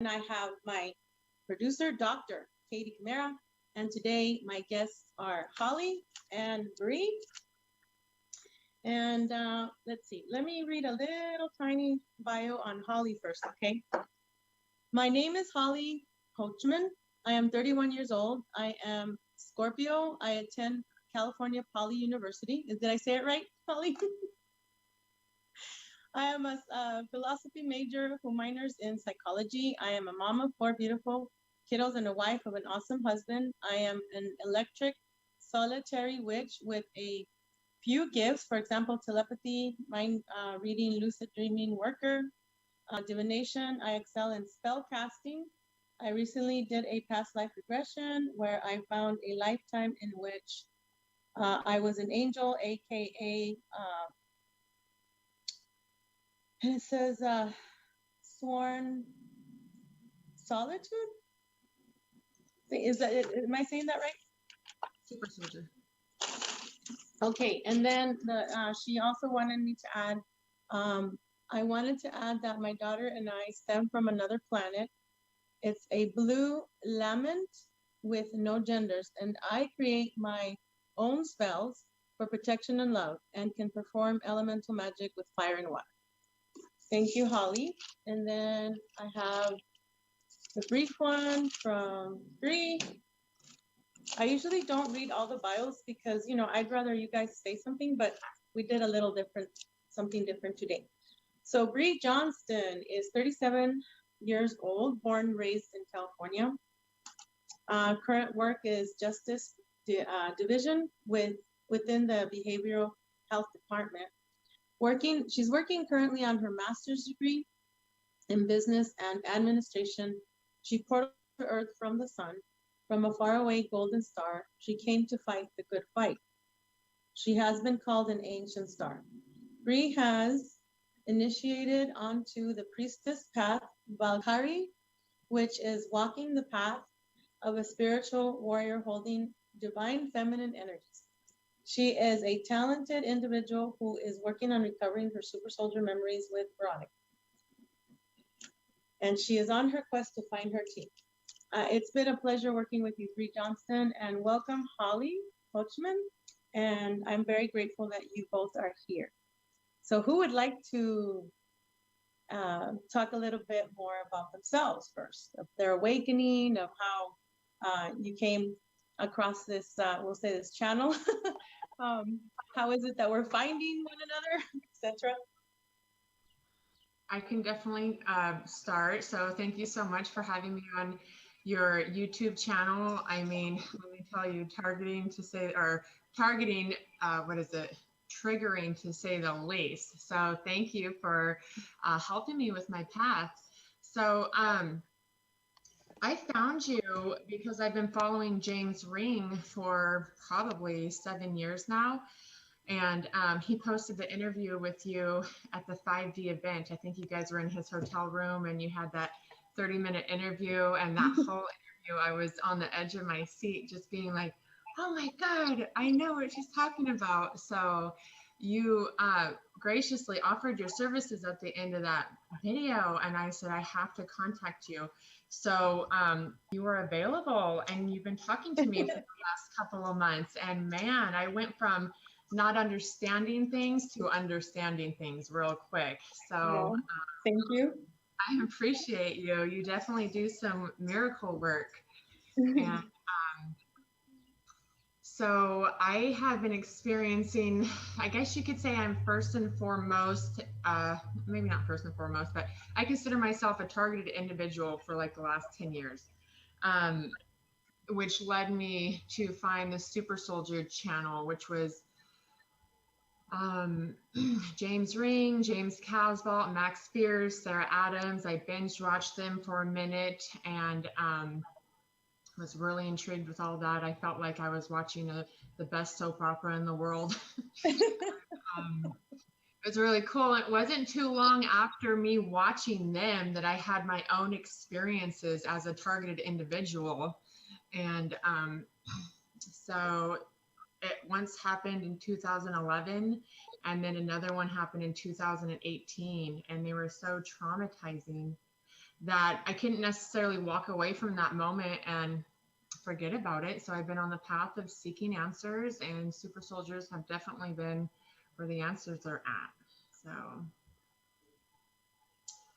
And I have my producer, Dr. Katie Camara. And today my guests are Holly and Bree. And let's see, let me read a little tiny bio on Holly first, okay? My name is Holly Coachman. I am 31 years old. I am Scorpio. I attend California Poly University. Did I say it right, Holly? I am a philosophy major who minors in psychology. I am a mom of 4 beautiful kiddos and a wife of an awesome husband. I am an electric solitary witch with a few gifts, for example, telepathy, mind reading, lucid dreaming, worker, divination. I excel in spell casting. I recently did a past life regression where I found a lifetime in which I was an angel, aka and it says sworn solitude. Is that? Am I saying that right? Super soldier. Okay, and then she also wanted me to add. I wanted to add that my daughter and I stem from another planet. It's a blue lament with no genders, and I create my own spells for protection and love, and can perform elemental magic with fire and water. Thank you, Holly. And then I have the brief one from Bree. I usually don't read all the bios because, you know, I'd rather you guys say something, but we did a little different, something different today. So Bree Johnston is 37 years old, born and raised in California. Current work is Justice Division within the Behavioral Health Department. She's working currently on her master's degree in business and administration. She portaled to Earth from the sun. From a faraway golden star, she came to fight the good fight. She has been called an ancient star. Bree has initiated onto the priestess path, Valkyrie, which is walking the path of a spiritual warrior holding divine feminine energies. She is a talented individual who is working on recovering her super soldier memories with Veronica. And she is on her quest to find her team. It's been a pleasure working with you, Bree Johnston, and welcome, Holly Coachman. And I'm very grateful that you both are here. So who would like to talk a little bit more about themselves first, of their awakening, of how you came across this, we'll say this channel. How is it that we're finding one another, etc.? I can definitely start. So thank you so much for having me on your YouTube channel. I mean, let me tell you, targeting, what is it? Triggering, to say the least. So thank you for helping me with my path. So I found you because I've been following James Ring for probably 7 years now. And he posted the interview with you at the 5D event. I think you guys were in his hotel room and you had that 30-minute interview. And that whole interview, I was on the edge of my seat just being like, oh my God, I know what she's talking about. So you graciously offered your services at the end of that video. And I said, I have to contact you. So you were available and you've been talking to me for the last couple of months. And man, I went from not understanding things to understanding things real quick. So thank you. I appreciate you. You definitely do some miracle work. And so I have been experiencing, I guess you could say I'm first and foremost, maybe not first and foremost, but I consider myself a targeted individual for like the last 10 years, which led me to find the Super Soldier channel, which was James Ring, James Casbolt, Max Spears, Sarah Adams. I binge watched them for a minute and was really intrigued with all that. I felt like I was watching the best soap opera in the world. It was really cool. It wasn't too long after me watching them that I had my own experiences as a targeted individual. And so it once happened in 2011, and then another one happened in 2018, and they were so traumatizing that I couldn't necessarily walk away from that moment and forget about it. So I've been on the path of seeking answers, and super soldiers have definitely been where the answers are at. So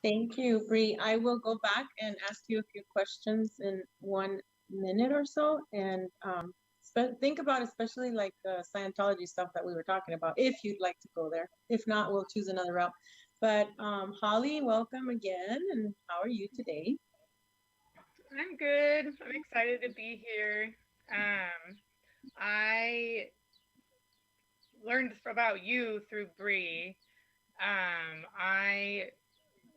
Thank you, Bree. I will go back and ask you a few questions in 1 minute or so, and think about especially like the Scientology stuff that we were talking about, if you'd like to go there. If not, we'll choose another route. But Holly, welcome again, and how are you today? I'm good. I'm excited to be here. I learned about you through Bree. I,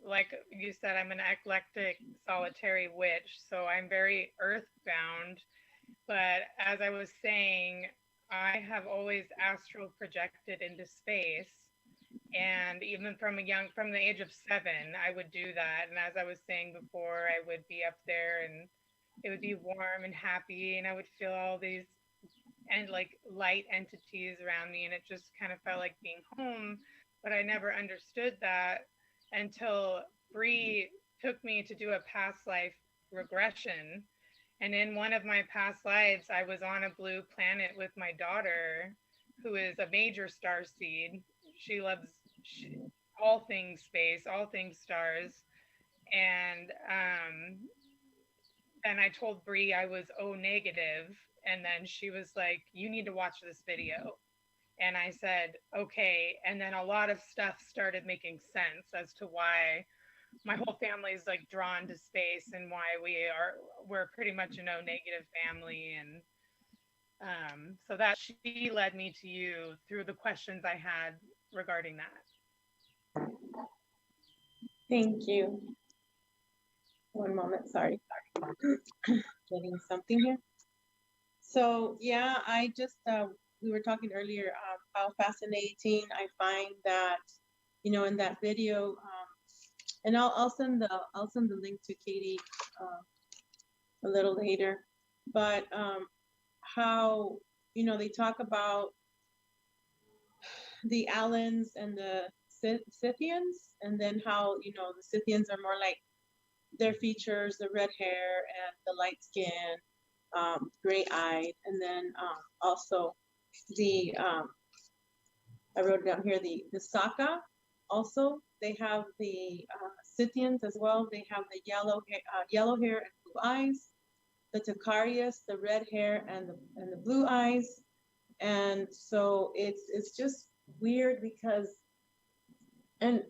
like you said, I'm an eclectic solitary witch, so I'm very earthbound. But as I was saying, I have always astral projected into space. And even from the age of 7, I would do that. And as I was saying before, I would be up there and it would be warm and happy, and I would feel all these and like light entities around me, and it just kind of felt like being home. But I never understood that until Bree took me to do a past life regression. And in one of my past lives, I was on a blue planet with my daughter, who is a major star seed. She loves all things space, all things stars. And then I told Bree I was O negative, and then she was like, "You need to watch this video." And I said, "Okay." And then a lot of stuff started making sense as to why my whole family is like drawn to space and why we're pretty much an O negative family. And so that she led me to you through the questions I had regarding that. Thank you. One moment, sorry. Getting something here. So yeah, I just we were talking earlier how fascinating I find that, you know, in that video, and I'll send the link to Katie a little later, but how, you know, they talk about the Allens and the Scythians, and then how, you know, the Scythians are more like their features, the red hair and the light skin, gray eyed, and then also the I wrote it down here, the Saka also, they have the Scythians as well. They have the yellow hair and blue eyes. The Takarius, the red hair and the blue eyes. And so it's just weird because, and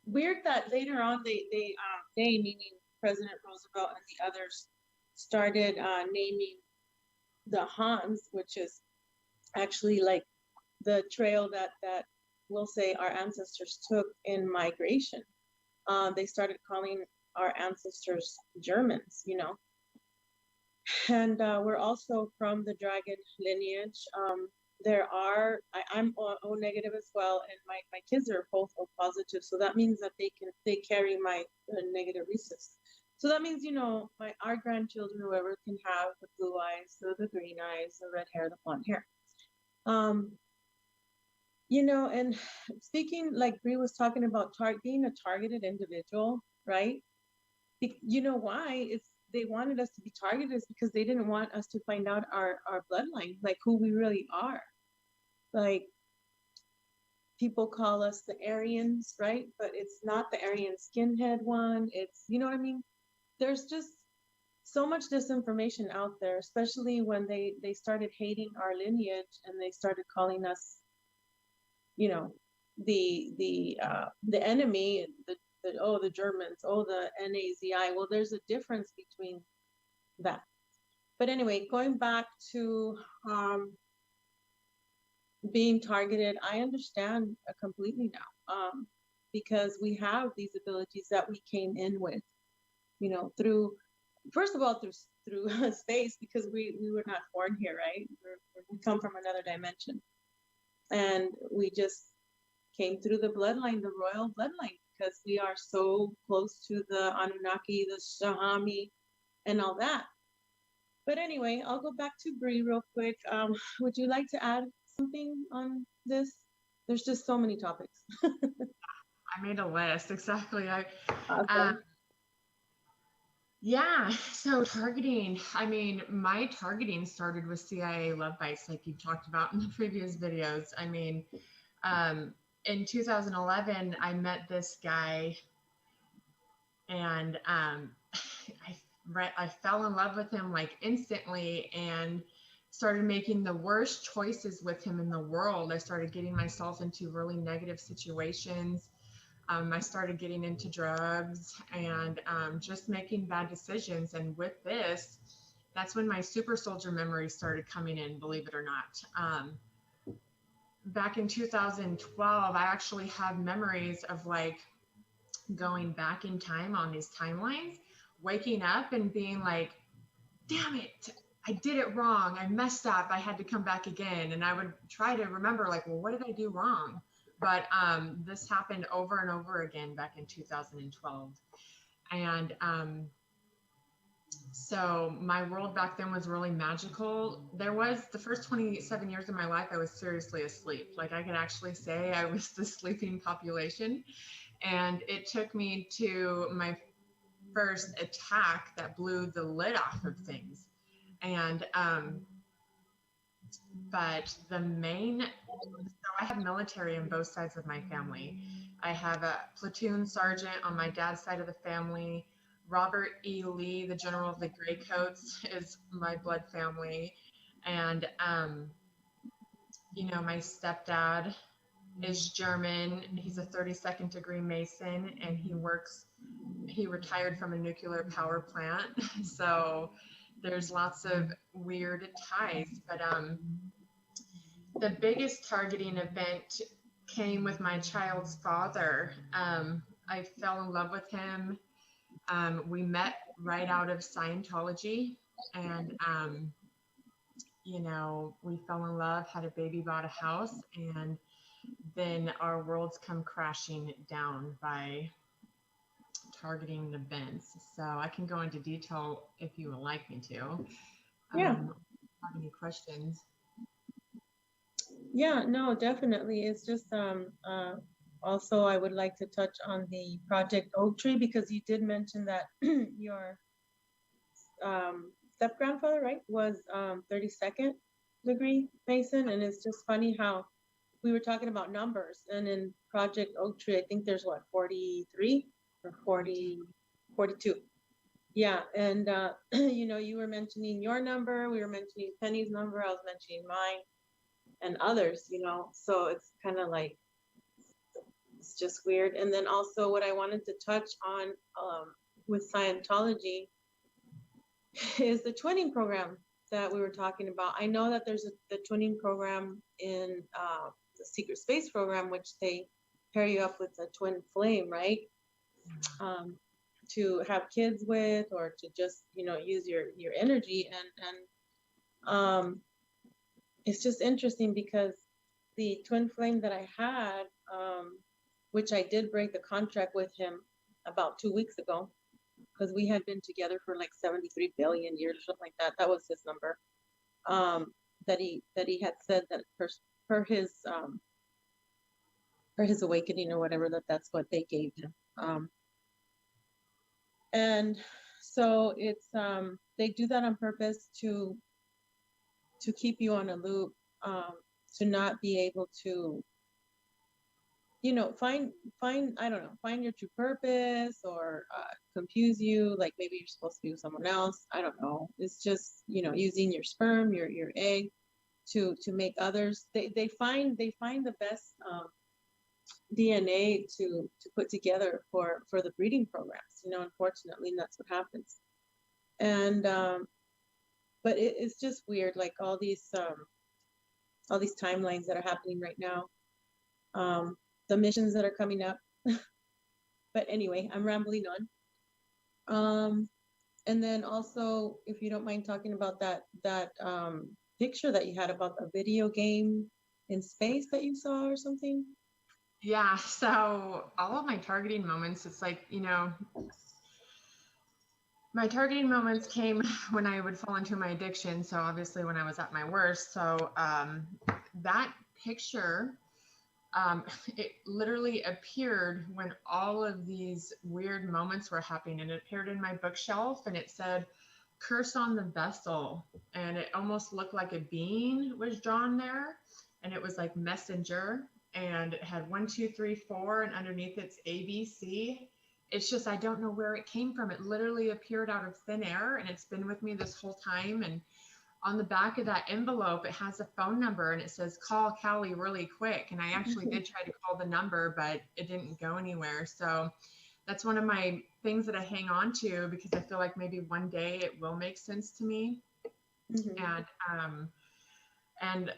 weird that later on they meaning President Roosevelt and the others started naming the Hans, which is actually like the trail that we'll say our ancestors took in migration. They started calling our ancestors Germans, you know. And we're also from the dragon lineage. I'm O negative as well, and my kids are both O positive. So that means that they carry my negative rhesus. So that means, you know, our grandchildren, whoever, can have the blue eyes, the green eyes, the red hair, the blonde hair. You know, and speaking like Bree was talking about being a targeted individual, right? You know why they wanted us to be targeted is because they didn't want us to find out our bloodline, like who we really are. Like, people call us the Aryans, right? But it's not the Aryan skinhead one. It's, you know what I mean? There's just so much disinformation out there, especially when they started hating our lineage and they started calling us, you know, the enemy, the Germans, the Nazi. Well, there's a difference between that. But anyway, going back to being targeted, I understand completely now, because we have these abilities that we came in with, you know, through, first of all, through space, because we were not born here, right? We come from another dimension, and we just came through the bloodline, the royal bloodline, because we are so close to the Anunnaki, the Shahami, and all that. But anyway, I'll go back to Bree real quick. Would you like to add something on this? There's just so many topics. I made a list. Exactly. Awesome. Yeah, so targeting, I mean, my targeting started with CIA love bites, like you talked about in the previous videos. I mean, in 2011, I met this guy, and I fell in love with him like instantly, and started making the worst choices with him in the world. I started getting myself into really negative situations. I started getting into drugs, and just making bad decisions. And with this, that's when my super soldier memories started coming in, believe it or not. Back in 2012, I actually have memories of like going back in time on these timelines, waking up and being like, damn it, I did it wrong. I messed up. I had to come back again. And I would try to remember, like, well, what did I do wrong? But this happened over and over again back in 2012. And so my world back then was really magical. There was the first 27 years of my life, I was seriously asleep. Like, I could actually say I was the sleeping population. And it took me to my first attack that blew the lid off of things. And but the main, so I have military on both sides of my family. I have a platoon sergeant on my dad's side of the family. Robert E. Lee, the general of the Greycoats, is my blood family. And you know, my stepdad is German. He's a 32nd degree Mason, and he retired from a nuclear power plant. So there's lots of weird ties. But the biggest targeting event came with my child's father. I fell in love with him. We met right out of Scientology, and you know, we fell in love, had a baby, bought a house, and then our worlds come crashing down by targeting events. So I can go into detail if you would like me to. Yeah. Have any questions? Yeah, no, definitely. It's just also I would like to touch on the Project Oak Tree, because you did mention that your step grandfather, right, was 32nd degree Mason. And it's just funny how we were talking about numbers, and in Project Oak Tree, I think there's what, 43 or 40, 42. Yeah, and you know, you were mentioning your number, we were mentioning Penny's number, I was mentioning mine, and others, you know, so it's kind of like, it's just weird. And then also what I wanted to touch on with Scientology is the twinning program that we were talking about. I know that there's the twinning program in the secret space program, which they pair you up with a twin flame, right? To have kids with, or to just, you know, use your energy. And it's just interesting because the twin flame that I had, which I did break the contract with him about 2 weeks ago, because we had been together for like 73 billion years or something like that. That was his number. That he had said that per his awakening or whatever, that's what they gave him. And so it's they do that on purpose to keep you on a loop, to not be able to, you know, find I don't know, find your true purpose, or confuse you, like maybe you're supposed to be with someone else. I don't know. It's just, you know, using your sperm, your egg to make others. They find the best DNA to put together for the breeding programs, you know, unfortunately, and that's what happens. And but it's just weird, like all these timelines that are happening right now, the missions that are coming up. But anyway, I'm rambling on. And then also, if you don't mind talking about that picture that you had about a video game in space that you saw or something. Yeah, so all of my targeting moments, it's like, you know, my targeting moments came when I would fall into my addiction. So obviously when I was at my worst. So that picture, it literally appeared when all of these weird moments were happening. And it appeared in my bookshelf, and it said, "Curse on the Vessel." And it almost looked like a bean was drawn there. And it was like messenger. And it had 1, 2, 3, 4. And underneath it's ABC. It's just, I don't know where it came from. It literally appeared out of thin air, and it's been with me this whole time. And on the back of that envelope, it has a phone number, and it says, "Call Callie really quick." And I actually did try to call the number, but it didn't go anywhere. So that's one of my things that I hang on to, because I feel like maybe one day it will make sense to me. And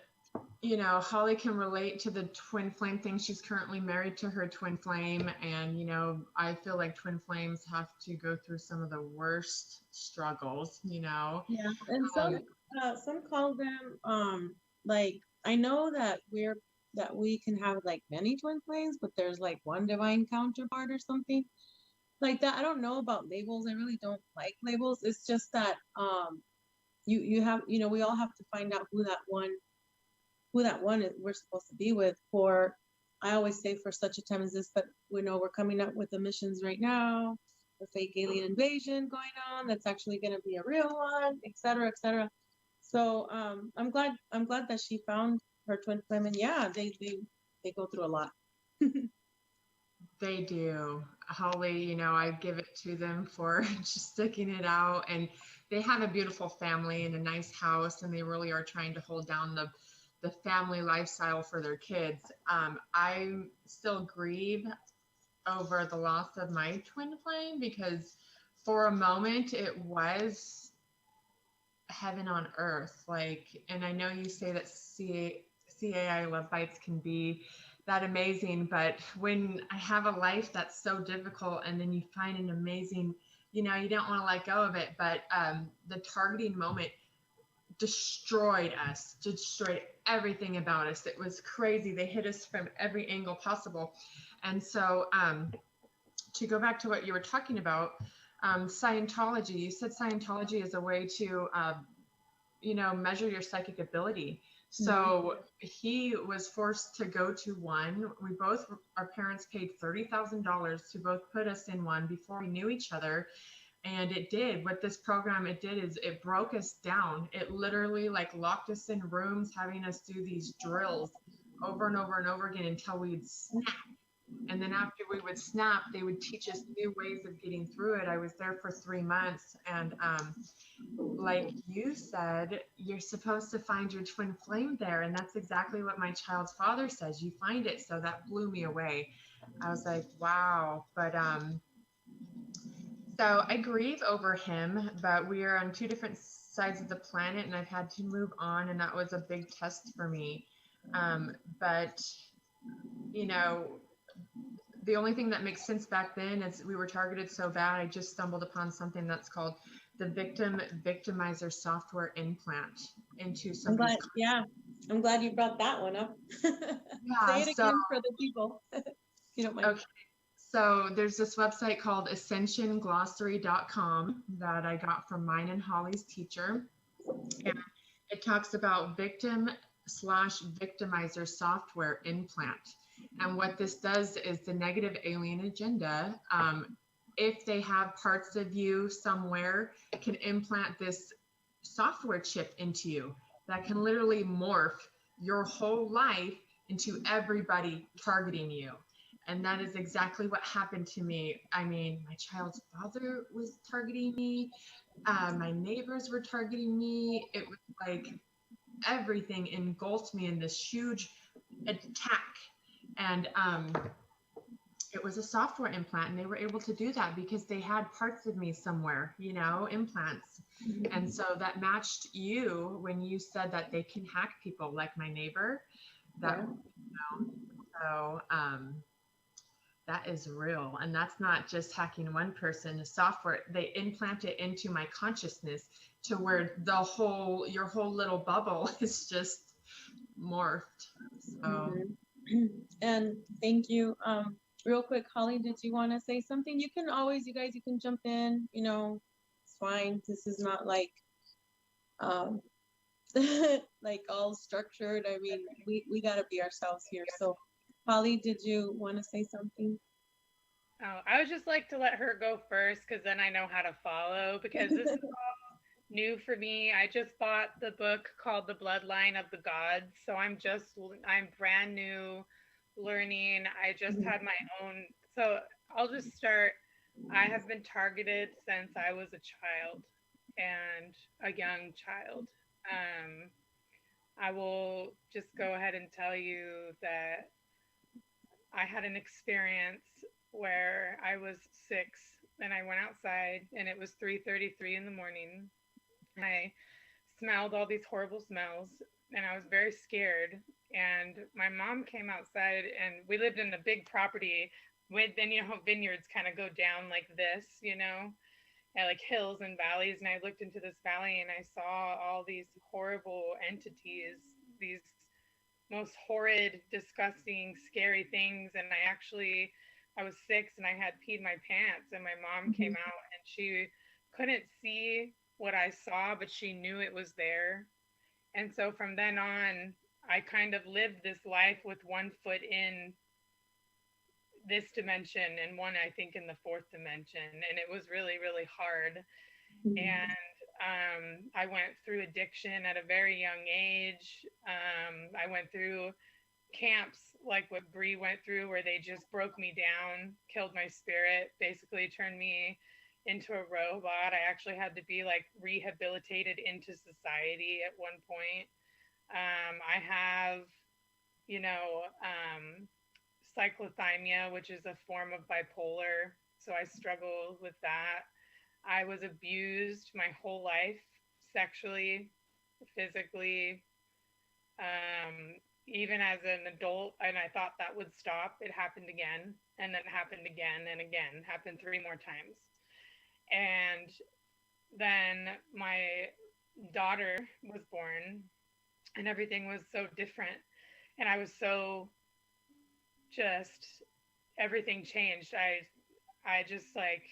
you know, Holly can relate to the twin flame thing. She's currently married to her twin flame. And, you know, I feel like twin flames have to go through some of the worst struggles, you know? Yeah. And some call them, like, I know that we can have like many twin flames, but there's like one divine counterpart or something like that. I don't know about labels. I really don't like labels. It's just that, you have, you know, we all have to find out who that one is we're supposed to be with for, I always say, for such a time as this. But we know we're coming up with the missions right now, the fake alien invasion going on, that's actually going to be a real one, et cetera, et cetera. So I'm glad that she found her twin flame. And yeah, they go through a lot. They do. Holly, you know, I give it to them for just sticking it out. And they have a beautiful family and a nice house, and they really are trying to hold down the family lifestyle for their kids. I still grieve over the loss of my twin flame, because for a moment it was heaven on earth. Like, and I know you say that CAI love bites can be that amazing, but when I have a life that's so difficult, and then you find an amazing, you know, you don't want to let go of it. But the targeting moment destroyed everything about us. It was crazy. They hit us from every angle possible. And so to go back to what you were talking about, Scientology, you said Scientology is a way to, you know, measure your psychic ability. So he was forced to go to one. Our parents paid $30,000 to both put us in one before we knew each other. And it did. What this program it did is it broke us down. It literally like locked us in rooms, having us do these drills over and over and over again until we'd snap. And then after we would snap, they would teach us new ways of getting through it. I was there for 3 months. And like you said, you're supposed to find your twin flame there. And that's exactly what my child's father says. You find it. So that blew me away. I was like, wow. But so I grieve over him, but we are on 2 different sides of the planet, and I've had to move on, and that was a big test for me. But, you know, the only thing that makes sense back then is we were targeted so bad. I just stumbled upon something that's called the victimizer software implant into somebody's. I'm glad you brought that one up. Yeah, say it again for the people. You don't mind. Okay. So there's this website called ascensionglossary.com that I got from mine and Holly's teacher. And it talks about victim/victimizer software implant. And what this does is the negative alien agenda, if they have parts of you somewhere, can implant this software chip into you that can literally morph your whole life into everybody targeting you. And that is exactly what happened to me. I mean, my child's father was targeting me. My neighbors were targeting me. It was like everything engulfed me in this huge attack. And it was a software implant, and they were able to do that because they had parts of me somewhere, you know, implants. And so that matched you when you said that they can hack people, like my neighbor. That, you know, so that is real. And that's not just hacking one person. The software, they implant it into my consciousness to where your whole little bubble is just morphed. So. And thank you. Real quick, Holly, did you want to say something? You can always, you guys, you can jump in, you know, it's fine. This is not like, like all structured. I mean, we got to be ourselves here. So Holly, did you want to say something? Oh, I would just like to let her go first because then I know how to follow because this is new for me. I just bought the book called The Bloodline of the Gods. So I'm brand new learning. I just Mhm. had my own. So I'll just start. I have been targeted since I was a child and a young child. Um, I will just go ahead and tell you that I had an experience where I was 6 and I went outside and it was 3:33 in the morning. I smelled all these horrible smells and I was very scared. And my mom came outside and we lived in a big property with, and you know how vineyards kind of go down like this, and like hills and valleys. And I looked into this valley and I saw all these horrible entities, these most horrid, disgusting, scary things. And I was 6 and I had peed my pants, and my mom came Mhm. out and she couldn't see what I saw, but she knew it was there. And so from then on, I kind of lived this life with one foot in this dimension and one, I think, in the fourth dimension. And it was really, really hard. Mhm. And I went through addiction at a very young age. I went through camps like what Bree went through, where they just broke me down, killed my spirit, basically turned me into a robot. I actually had to be like rehabilitated into society at one point. I have, you know, cyclothymia, which is a form of bipolar. So I struggle with that. I was abused my whole life, sexually, physically, even as an adult. And I thought that would stop. It happened again, and then happened again, and again, happened 3 more times. And then my daughter was born, and everything was so different. And I was so just, everything changed. I just like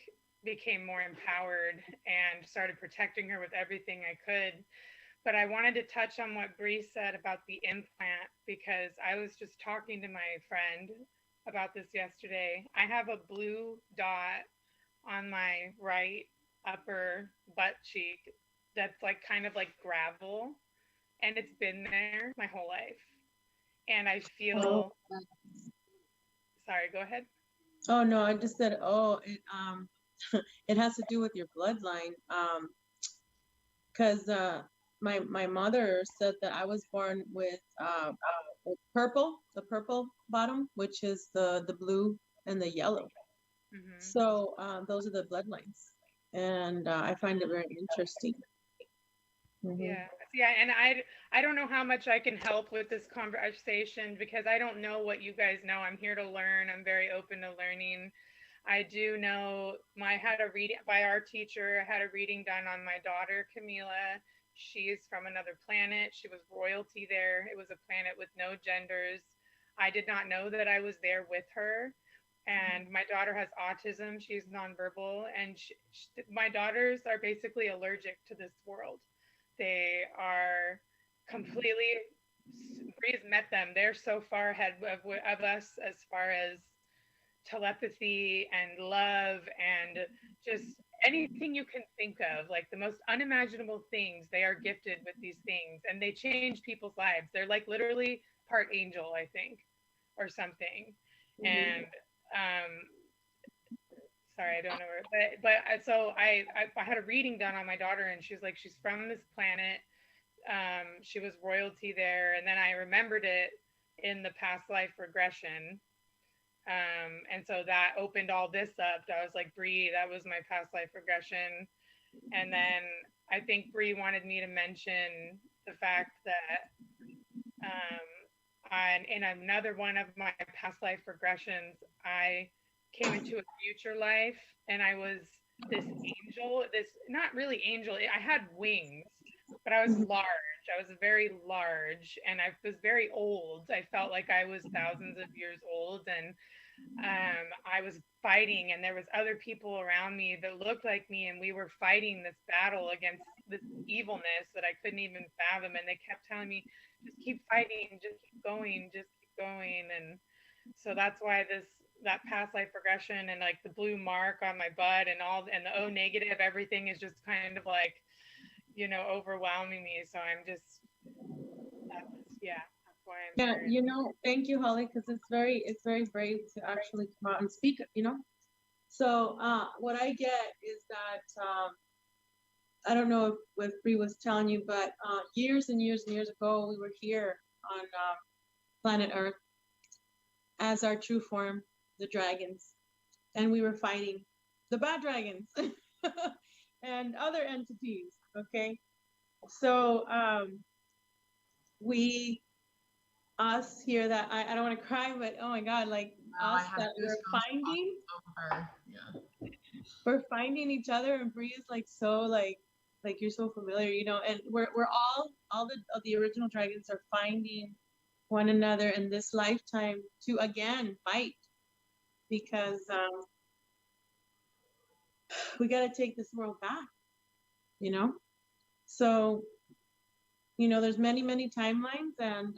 became more empowered and started protecting her with everything I could. But I wanted to touch on what Bree said about the implant because I was just talking to my friend about this yesterday. I have a blue dot on my right upper butt cheek that's like kind of like gravel, and it's been there my whole life. And I Oh, feel, sorry, go ahead. oh no, I just said, oh, it it has to do with your bloodline. Because my mother said that I was born with the purple bottom, which is the blue and the yellow. Hmm. So those are the bloodlines, and I find it very interesting. Hmm. Yeah, yeah, and I don't know how much I can help with this conversation because I don't know what you guys know. I'm here to learn. I'm very open to learning. I do know I had a reading by our teacher. I had a reading done on my daughter Camila. She's from another planet. She was royalty there. It was a planet with no genders. I did not know that I was there with her. And my daughter has autism. She's nonverbal, and my daughters are basically allergic to this world. They are completely. Bree's met them. They're so far ahead of us as far as telepathy and love and just anything you can think of, like the most unimaginable things. They are gifted with these things and they change people's lives. They're like literally part angel, I think, or something. Hmm. And um, sorry, I don't know where, so I had a reading done on my daughter, and she's like, she's from this planet. She was royalty there, and then I remembered it in the past life regression. And so that opened all this up. I was like, Bree, that was my past life regression. And then I think Bree wanted me to mention the fact that in another one of my past life regressions, I came into a future life and I was this angel, this not really angel, I had wings, but I was Hmm. large. I was very large and I was very old. I felt like I was thousands of years old, and I was fighting, and there was other people around me that looked like me, and we were fighting this battle against this evilness that I couldn't even fathom. And they kept telling me, "Just keep fighting, just keep going, just keep going." And So that's why that past life regression and like the blue mark on my butt and all and the O negative, everything is just kind of like, overwhelming me. So that's why I'm Yeah, here. thank you, Holly, because it's very brave to actually come out and speak. So what I get is that I don't know if Bree was telling you, but years and years and years ago, we were here on planet Earth as our true form, the dragons, and we were fighting the bad dragons and other entities. Okay, so us here that I don't want to cry, but oh my God, like I us have that goosebumps all over. Yeah. we're finding each other, and Bree is like so like you're so familiar, and we're all the original dragons are finding one another in this lifetime to again fight because we got to take this world back. So there's many timelines, and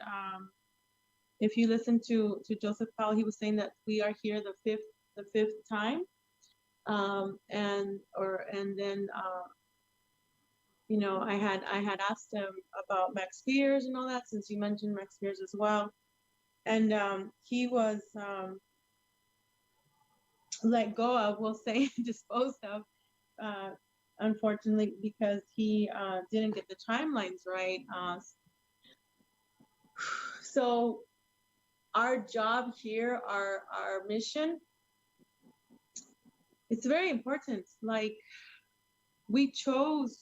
if you listen to Joseph Powell, he was saying that we are here the fifth time, and then I had asked him about Max Fears and all that, since you mentioned Max Fears as well, and he was let go of, we'll say, disposed of, unfortunately, because he didn't get the timelines right. So our job here, our mission, it's very important. Like we chose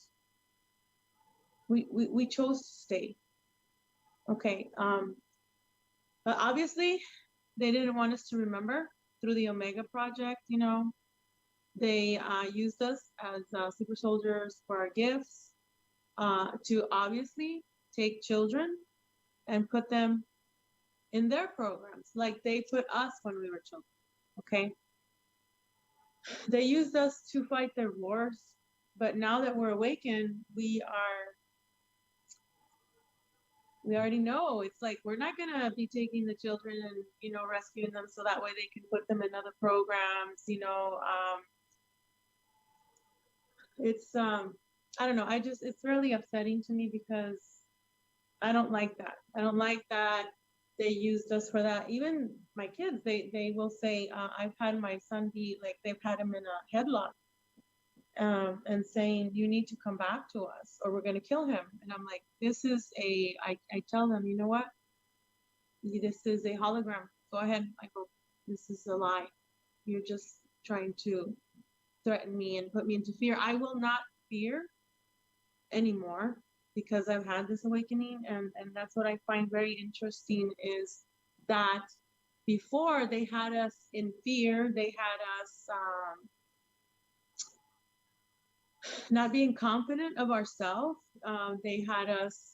to stay. Okay. But obviously they didn't want us to remember through the Omega Project. They used us as super soldiers for our gifts, to obviously take children and put them in their programs like they put us when we were children. Okay. They used us to fight their wars, but now that we're awakened, we already know it's like we're not gonna be taking the children and rescuing them so that way they can put them in other programs. It's I don't know. It's really upsetting to me because I don't like that. I don't like that they used us for that. Even my kids, they will say, I've had my son be like, they've had him in a headlock, and saying, you need to come back to us or we're going to kill him. And I'm like, I tell them, you know what? This is a hologram. Go ahead, Michael. This is a lie. You're just trying to threaten me and put me into fear. I will not fear anymore because I've had this awakening, and that's what I find very interesting is that before they had us in fear, they had us not being confident of ourselves. They had us,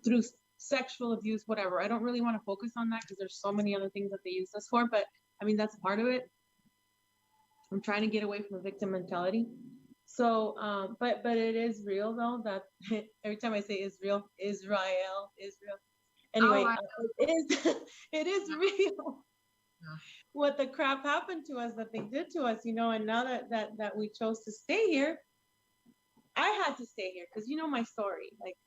through sexual abuse, whatever. I don't really want to focus on that because there's so many other things that they use us for, but I mean, that's part of it. I'm trying to get away from the victim mentality. So, but it is real though, that every time I say Israel. Anyway, it is real. Yeah. What the crap happened to us, that they did to us, and now that we chose to stay here, I had to stay here because my story. Like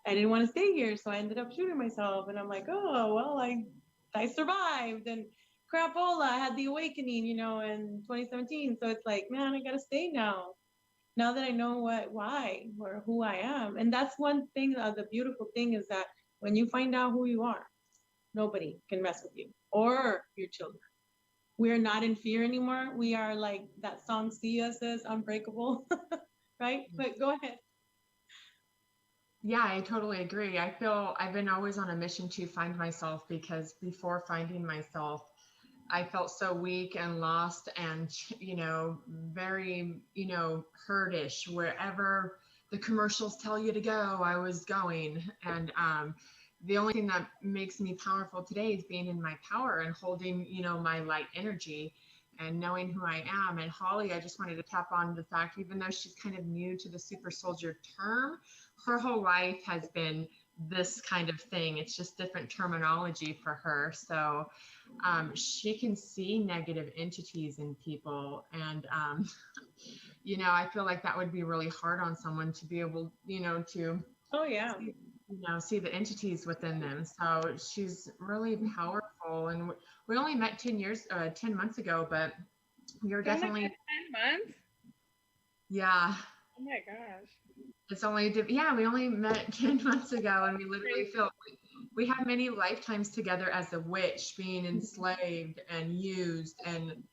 I didn't want to stay here, so I ended up shooting myself, and I'm like, oh well, I survived, and crapola, I had the awakening, in 2017. So it's like, man, I gotta stay now. Now that I know why, or who I am. And that's one thing, the beautiful thing is that when you find out who you are, nobody can mess with you or your children. We're not in fear anymore. We are, like that song Sia says, unbreakable, right? But go ahead. Yeah, I totally agree. I feel I've been always on a mission to find myself, because before finding myself, I felt so weak and lost and, very, hurtish. Wherever the commercials tell you to go, I was going. And the only thing that makes me powerful today is being in my power and holding, my light energy and knowing who I am. And Holly, I just wanted to tap on the fact, even though she's kind of new to the super soldier term, her whole life has been this kind of thing. It's just different terminology for her. So she can see negative entities in people. And, you know, I feel like that would be really hard on someone to be able, you know, to Oh yeah. see, you know, see the entities within them. So she's really powerful. And we only met 10 months ago, but you're Oh my definitely, God, 10 months? yeah. Oh my gosh. It's only, yeah, we only met 10 months ago, and we literally feel we have many lifetimes together as a witch, being enslaved and used and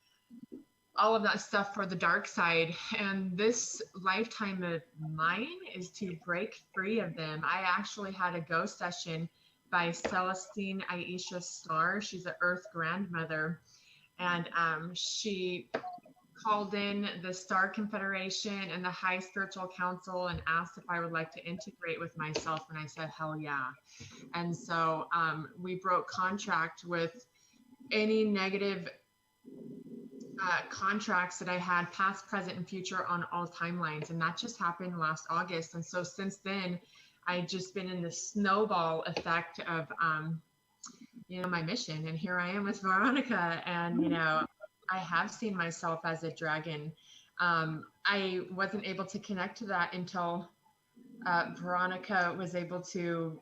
all of that stuff for the dark side. And this lifetime of mine is to break free of them. I actually had a ghost session by Celestine Aisha Star. She's an Earth grandmother, and she called in the Star Confederation and the High Spiritual Council and asked if I would like to integrate with myself. And I said, hell yeah. And so we broke contract with any negative contracts that I had past, present, and future on all timelines. And that just happened last August. And so since then, I've just been in the snowball effect of, you know, my mission. And here I am with Veronica. And, you know, I have seen myself as a dragon. I wasn't able to connect to that until Veronica was able to,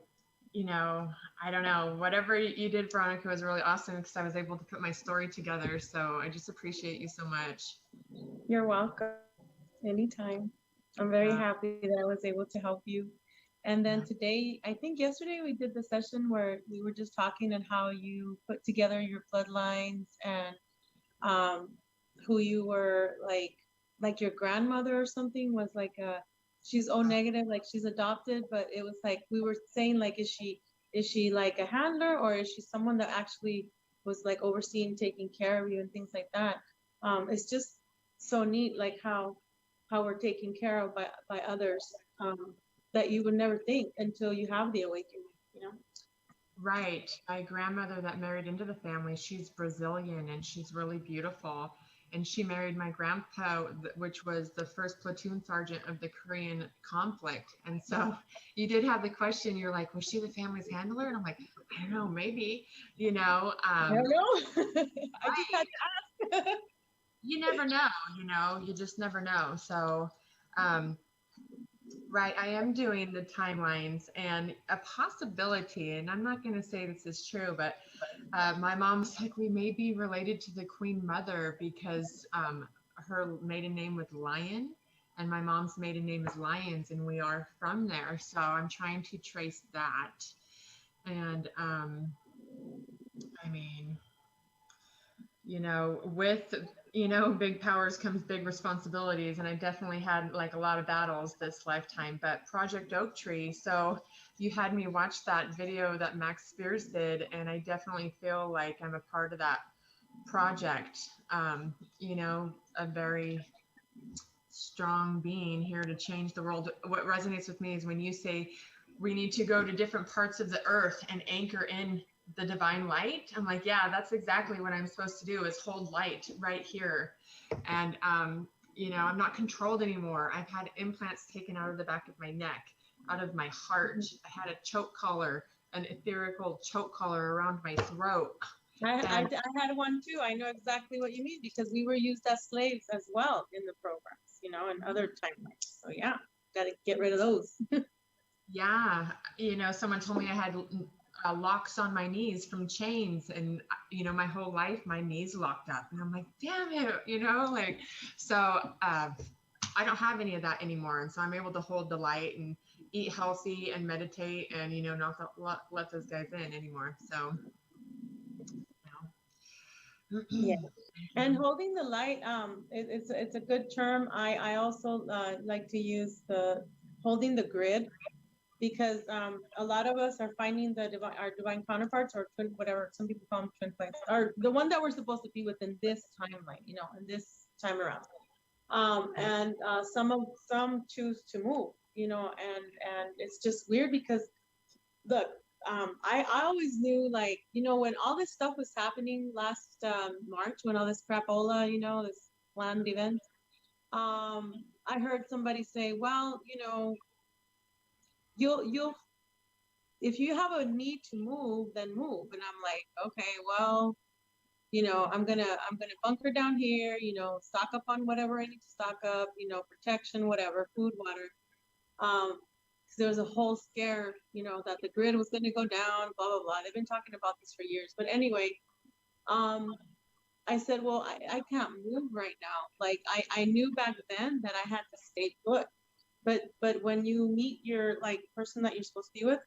you know, I don't know, whatever you did, Veronica, was really awesome because I was able to put my story together. So I just appreciate you so much. You're welcome. Anytime. I'm very happy that I was able to help you. And then today, I think yesterday we did the session where we were just talking and how you put together your bloodlines and who you were like your grandmother or something was like she's O negative, like she's adopted, but it was like we were saying like is she like a handler or is she someone that actually was like overseeing taking care of you and things like that. It's just so neat like how we're taken care of by others, that you would never think until you have the awakening, you know. Right. My grandmother that married into the family, she's Brazilian and she's really beautiful. And she married my grandpa, which was the first platoon sergeant of the Korean conflict. And so you did have the question, you're like, was she the family's handler? And I'm like, I don't know, maybe, you know. I don't know. I just had to ask. You never know, you just never know. So, right, I am doing the timelines and a possibility, and I'm not going to say this is true, but my mom's like, we may be related to the Queen Mother because her maiden name was Lion, and my mom's maiden name is Lyons, and we are from there. So I'm trying to trace that. And I mean, you know, with, you know, big powers comes big responsibilities. And I definitely had like a lot of battles this lifetime, but Project Oak Tree. So you had me watch that video that Max Spears did. And I definitely feel like I'm a part of that project. You know, a very strong being here to change the world. What resonates with me is when you say we need to go to different parts of the earth and anchor in the divine light. I'm like, yeah, that's exactly what I'm supposed to do, is hold light right here. And you know, I'm not controlled anymore. I've had implants taken out of the back of my neck, out of my heart. I had a choke collar, an etherical choke collar around my throat. I had one too. I know exactly what you mean because we were used as slaves as well in the programs, you know, and other timelines. So yeah, got to get rid of those. Yeah, you know, someone told me I had locks on my knees from chains, and you know, my whole life my knees locked up, and I'm like, damn it, you know, like, so I don't have any of that anymore, and so I'm able to hold the light and eat healthy and meditate, and you know, not let those guys in anymore. So Yeah. And holding the light, it's a good term. I also like to use the holding the grid because a lot of us are finding our divine counterparts or twin, whatever some people call them, twin flames, or the one that we're supposed to be within this timeline, you know, in this time around. And some choose to move, you know, and it's just weird because look, I always knew, like, you know, when all this stuff was happening last March, when all this crapola, you know, this planned event, I heard somebody say, well, you know, you'll if you have a need to move, then move. And I'm like, okay, well, you know, I'm gonna bunker down here, you know, stock up on whatever I need to stock up, you know, protection, whatever, food, water. 'Cause there was a whole scare, you know, that the grid was gonna go down, blah blah blah. They've been talking about this for years. But anyway, um, I said, well, I can't move right now. Like I knew back then that I had to stay put. But when you meet your like person that you're supposed to be with,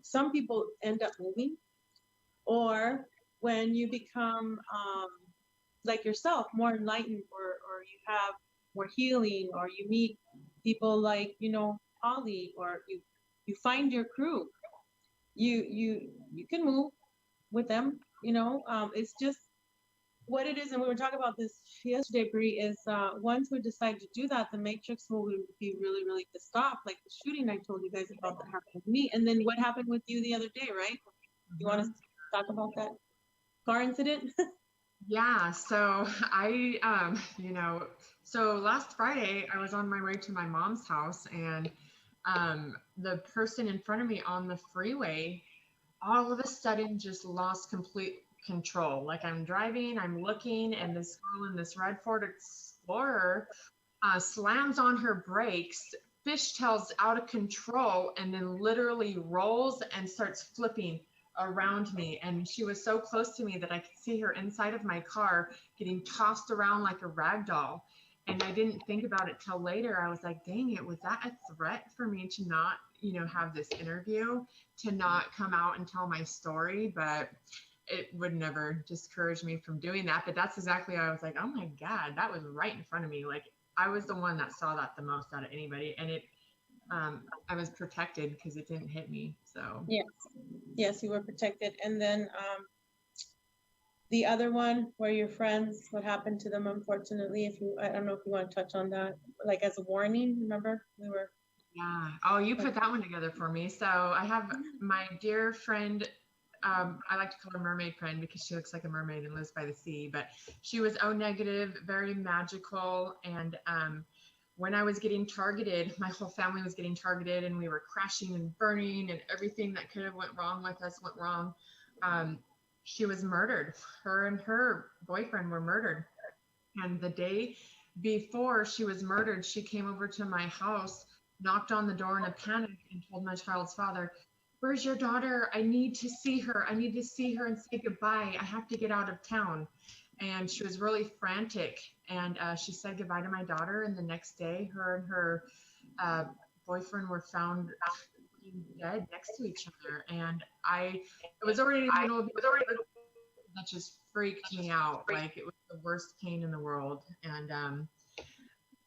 some people end up moving, or when you become like yourself, more enlightened, or you have more healing, or you meet people like, you know, Holly, or you find your crew, you can move with them, you know. It's just what it is, and we were talking about this yesterday, Bree, is once we decide to do that, the Matrix will be really, really pissed off, like the shooting I told you guys about that happened with me, and then what happened with you the other day, right? You want to talk about that car incident? Yeah, so you know, so last Friday I was on my way to my mom's house, and the person in front of me on the freeway all of a sudden just lost complete control. Like I'm driving, I'm looking, and this girl in this red Ford Explorer slams on her brakes, fishtails out of control, and then literally rolls and starts flipping around me. And she was so close to me that I could see her inside of my car getting tossed around like a rag doll. And I didn't think about it till later. I was like, dang it, was that a threat for me to not, you know, have this interview, to not come out and tell my story? But it would never discourage me from doing that. But that's exactly how I was like, oh my God, that was right in front of me. Like I was the one that saw that the most out of anybody. And it, I was protected because it didn't hit me. So Yes, yes, you were protected. And then the other one where your friends, what happened to them, unfortunately, if you, I don't know if you want to touch on that, like as a warning, remember? We were. yeah. Oh, you put that one together for me. So I have my dear friend, I like to call her mermaid friend because she looks like a mermaid and lives by the sea, but she was O negative, very magical. And when I was getting targeted, my whole family was getting targeted, and we were crashing and burning, and everything that could have went wrong with us went wrong. She was murdered. Her and her boyfriend were murdered. And the day before she was murdered, she came over to my house, knocked on the door in a panic, and told my child's father, "Where's your daughter? I need to see her. I need to see her and say goodbye. I have to get out of town." And she was really frantic. And she said goodbye to my daughter. And the next day, her and her boyfriend were found dead next to each other. And it was already in the middle of the that just freaked me out. Like it was the worst pain in the world. And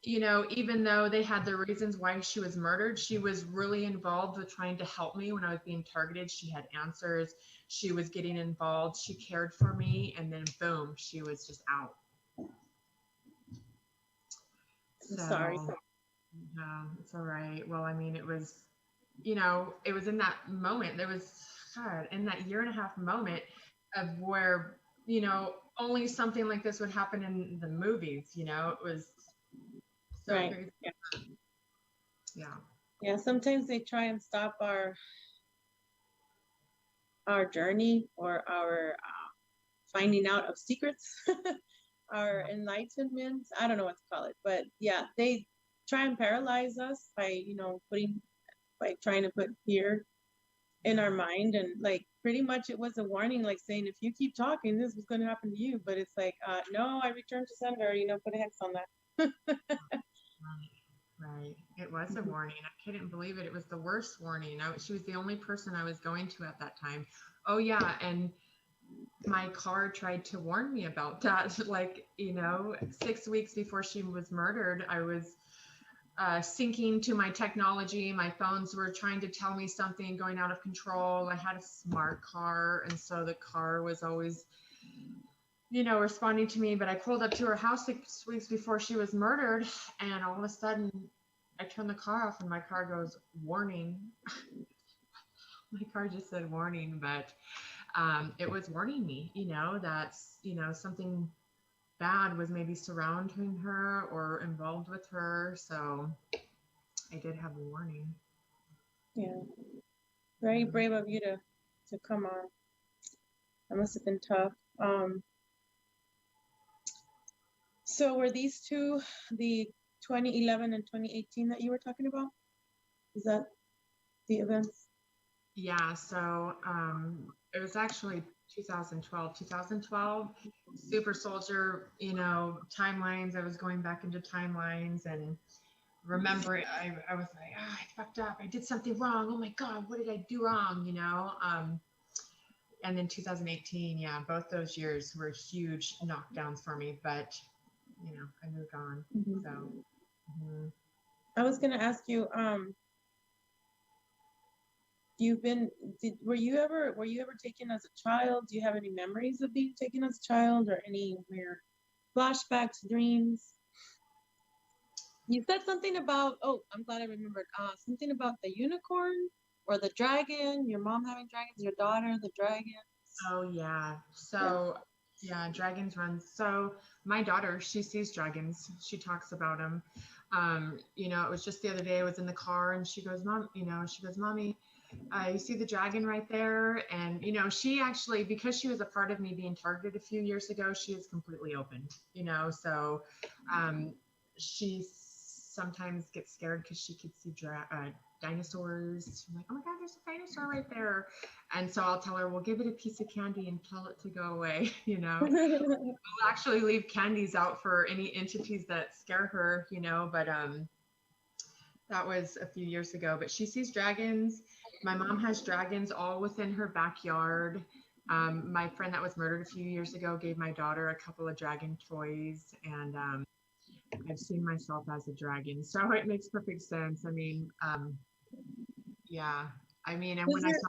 you know, even though they had the reasons why she was murdered, she was really involved with trying to help me when I was being targeted. She had answers. She was getting involved. She cared for me. And then boom, she was just out. I'm sorry. Yeah, it's all right. Well, I mean, it was, you know, it was in that moment. There was, God, in that year and a half moment of where, you know, only something like this would happen in the movies, you know, it was so Right. crazy. Yeah. Yeah. Yeah. Sometimes they try and stop our journey, or our finding out of secrets, our enlightenment. I don't know what to call it, but yeah, they try and paralyze us by, you know, by trying to put fear in our mind. And like pretty much it was a warning, like saying, if you keep talking, this was going to happen to you. But it's like, no, I returned to sender, you know, put a hex on that. Right. It was a warning. I couldn't believe it. It was the worst warning. She was the only person I was going to at that time. Oh yeah. And my car tried to warn me about that. Like, you know, 6 weeks before she was murdered, I was syncing to my technology. My phones were trying to tell me something going out of control. I had a smart car, and so the car was always, you know, responding to me. But I pulled up to her house 6 weeks before she was murdered, and all of a sudden I turned the car off and my car goes, warning. My car just said warning, but it was warning me, you know, that's, you know, something bad was maybe surrounding her or involved with her. So I did have a warning. Yeah. Very brave of you to come on. That must have been tough. So were these two the 2011 and 2018 that you were talking about? Is that the events? Yeah, so it was actually 2012, super soldier, timelines. I was going back into timelines and remembering, I was like, I fucked up. I did something wrong. Oh my God, what did I do wrong? And then 2018, yeah, both those years were huge knockdowns for me, but I moved on. Mhm. So, mhm. I was gonna ask you, were you ever taken as a child? Do you have any memories of being taken as a child or any weird flashbacks, dreams? You said something about, oh, I'm glad I remembered, something about the unicorn or the dragon, your mom having dragons, your daughter, the dragon. Oh yeah. So yeah, dragons run. So my daughter, she sees dragons. She talks about them. It was just the other day I was in the car and she goes, Mommy, you see the dragon right there? And she actually, because she was a part of me being targeted a few years ago, she is completely open, so she sometimes gets scared because she could see dinosaurs. She's like, oh my God, there's a dinosaur right there. And so I'll tell her, we'll give it a piece of candy and tell it to go away. We'll actually leave candies out for any entities that scare her, but that was a few years ago. But she sees dragons. My mom has dragons all within her backyard. My friend that was murdered a few years ago gave my daughter a couple of dragon toys, and I've seen myself as a dragon, so it makes perfect sense. I mean, yeah. I mean, and when I saw,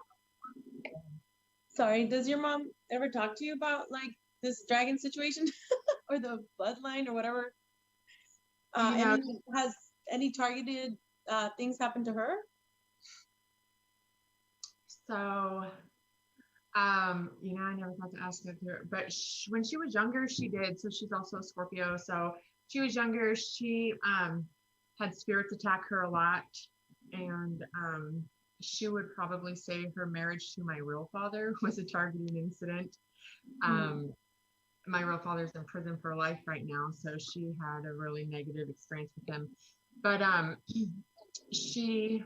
Sorry, does your mom ever talk to you about like this dragon situation or the bloodline or whatever? you know, Has any targeted things happened to her? so I never thought to ask that to her, but when she was younger, she did. So she's also a Scorpio. So she was younger. She had spirits attack her a lot, and she would probably say her marriage to my real father was a targeting incident. My real father's in prison for life right now, so she had a really negative experience with him. But she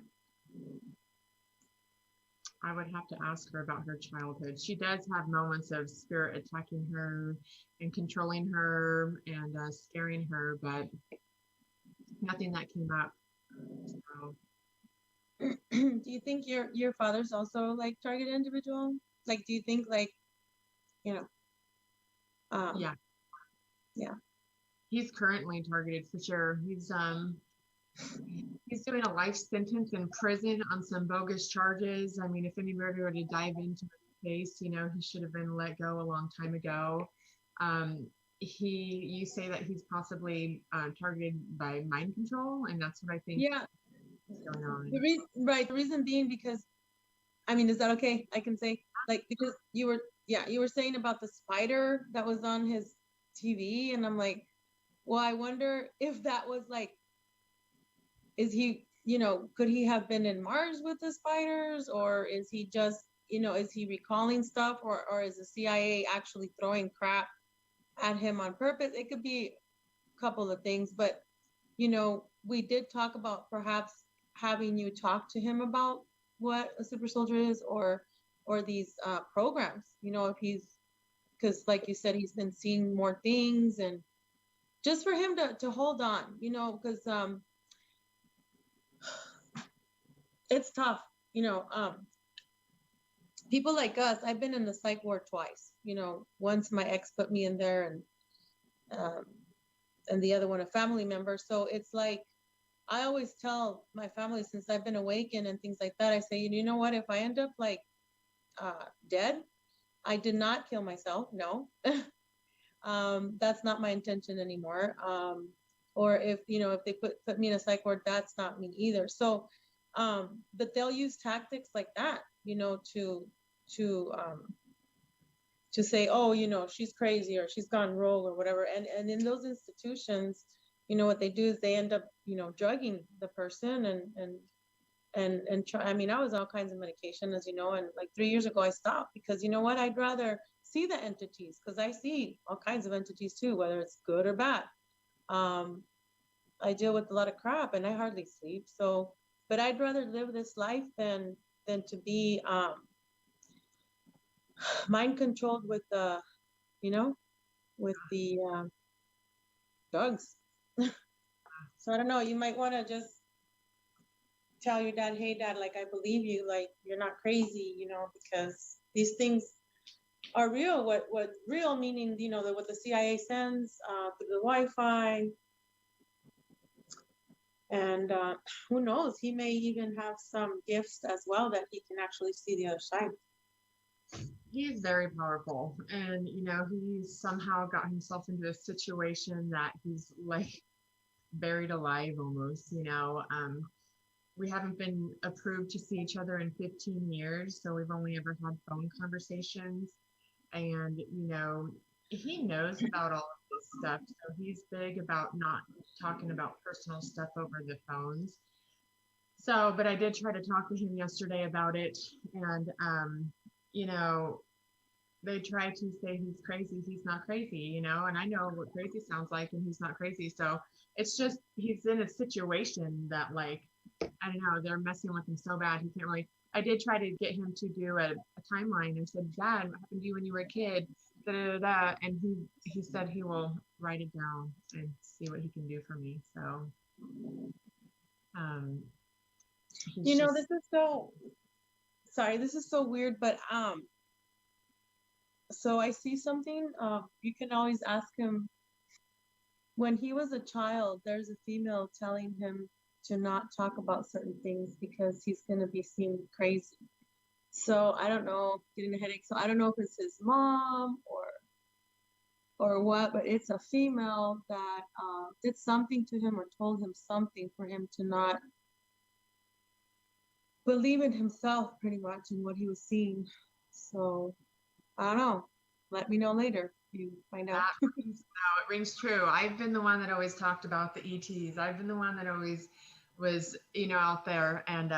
I would have to ask her about her childhood. She does have moments of spirit attacking her and controlling her and scaring her, but nothing that came up. So, Do you think your father's also like targeted individual? Like, do you think like, you know, yeah, yeah. he's currently targeted for sure. He's doing a life sentence in prison on some bogus charges. I mean, if anybody were to dive into the case, he should have been let go a long time ago. You say that he's possibly targeted by mind control, and that's what I think Yeah. is going on. The reason being because, I mean, is that okay? I can say like, because you were saying about the spider that was on his TV, and I'm like, well, I wonder if that was like, is he, could he have been in Mars with the spiders, or is he just, is he recalling stuff, or is the CIA actually throwing crap at him on purpose? It could be a couple of things, but we did talk about perhaps having you talk to him about what a super soldier is, or these programs, if he's, because like you said, he's been seeing more things, and just for him to hold on, because it's tough, people like us. I've been in the psych ward twice, once my ex put me in there, and the other one a family member. So it's like, I always tell my family, since I've been awakened and things like that, I say, you know what, if I end up like dead, I did not kill myself. No. That's not my intention anymore. Or if they put me in a psych ward, that's not me either. So but they'll use tactics like that, to say, oh, she's crazy, or she's gone rogue, or whatever. And in those institutions, what they do is they end up, drugging the person, and try. I mean, I was on all kinds of medication, as you know, and like 3 years ago I stopped because you know what? I'd rather see the entities because I see all kinds of entities too, whether it's good or bad. Um, I deal with a lot of crap and I hardly sleep. So, but I'd rather live this life than to be mind controlled with the, you know, with the drugs. So I don't know. You might want to just tell your dad, hey dad, like I believe you, like you're not crazy, you know, because these things are real. What real meaning, you know, what the CIA sends through the Wi-Fi, and who knows, he may even have some gifts as well that he can actually see the other side. He's very powerful, and you know, he's somehow got himself into a situation that he's like buried alive almost, you know. We haven't been approved to see each other in 15 years, so we've only ever had phone conversations. And, you know, he knows about all of this stuff, so he's big about not talking about personal stuff over the phones. So, but I did try to talk to him yesterday about it, and, you know, they try to say he's crazy. He's not crazy, you know, and I know what crazy sounds like, and he's not crazy. So it's just he's in a situation that, like, I don't know, they're messing with him so bad he can't really. I did try to get him to do a timeline. I said, Dad, what happened to you when you were a kid? Da, da, da, da. And he said he will write it down and see what he can do for me. So, You know, this is so sorry, this is so weird, but so I see something. You can always ask him. When he was a child, there's a female telling him to not talk about certain things because he's going to be seen crazy. So I don't know, getting a headache. So I don't know if it's his mom or what, but it's a female that did something to him or told him something for him to not believe in himself pretty much and what he was seeing. So I don't know. Let me know later if you find out. No, it rings true. I've been the one that always talked about the ETs. I've been the one that always was, you know, out there. And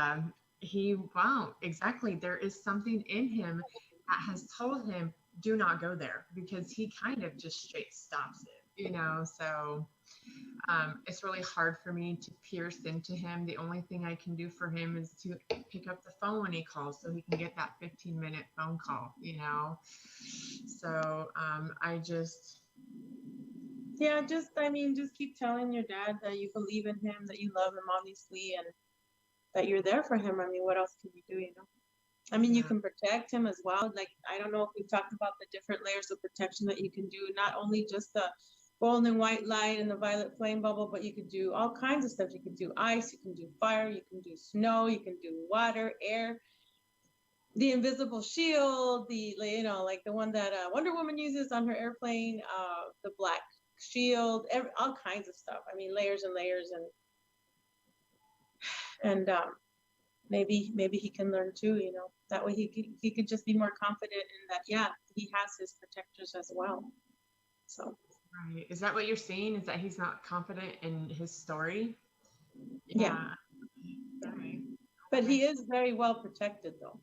wow, exactly. There is something in him that has told him, do not go there, because he kind of just straight stops it, you know. So it's really hard for me to pierce into him. The only thing I can do for him is to pick up the phone when he calls so he can get that 15-minute phone call, you know. So I just. Yeah, I mean, just keep telling your dad that you believe in him, that you love him, obviously, and that you're there for him. I mean, what else can you do, you know? I mean, you can protect him as well. Like, I don't know if we've talked about the different layers of protection that you can do, not only just the golden and white light and the violet flame bubble, but you could do all kinds of stuff. You can do ice, you can do fire, you can do snow, you can do water, air, the invisible shield, the, you know, like the one that Wonder Woman uses on her airplane, the black shield, all kinds of stuff. I mean, layers and layers, and maybe he can learn too, you know. That way he could just be more confident in that, yeah, he has his protectors as well. So Right. Is that what you're seeing? Is that he's not confident in his story? yeah. Okay. But he is very well protected, though.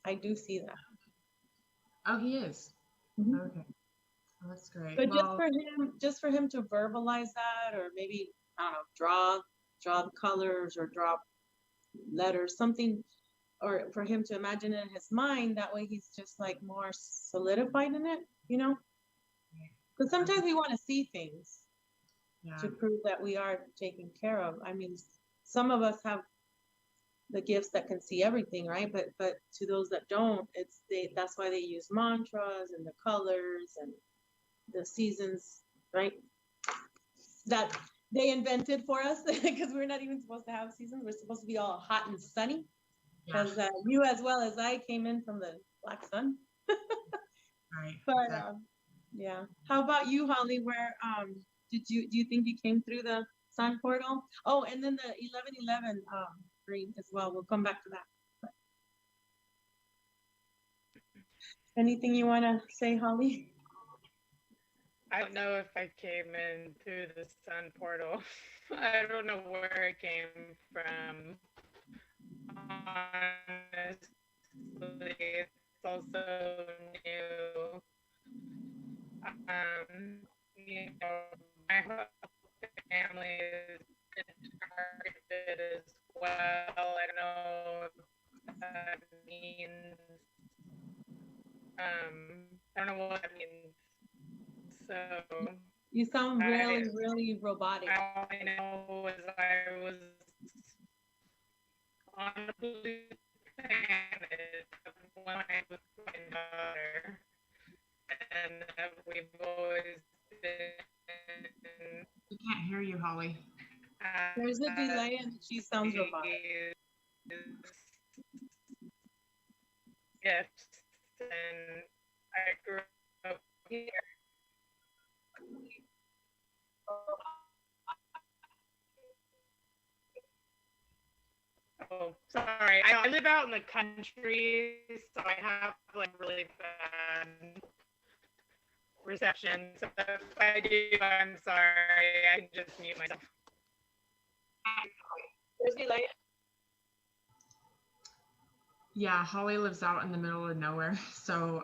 I do see that. Oh, he is. Mhm. Okay. Well, that's great. But Well, just for him to verbalize that, or maybe, I don't know, draw the colors or draw letters, something, or for him to imagine it in his mind, that way he's just like more solidified in it, you know? Because sometimes we want to see things yeah. to prove that we are taken care of. I mean, some of us have the gifts that can see everything, right? But to those that don't, that's why they use mantras and the colors and the seasons, right? That they invented for us because we're not even supposed to have seasons. We're supposed to be all hot and sunny. Because you, as well as I, came in from the black sun. Right. But Exactly. yeah. How about you, Holly? Where do you think you came through the sun portal? Oh, and then the 1111 dream as well. We'll come back to that. But anything you want to say, Holly? I don't know if I came in through the sun portal. I don't know where it came from. honestly, it's also new. You know, my whole family is targeted as well. I don't know if that means, I don't know what that means. So You sound really, I, really robotic. all I know is I was on a blue planet when I was my daughter, and we've always been We can't hear you, Holly. There's a delay and she sounds robotic. Gifts, and I grew up here. Oh, sorry. I live out in the country, so I have like really bad reception. So if I do, I'm sorry. I can just mute myself. There's delay. Yeah, Holly lives out in the middle of nowhere, so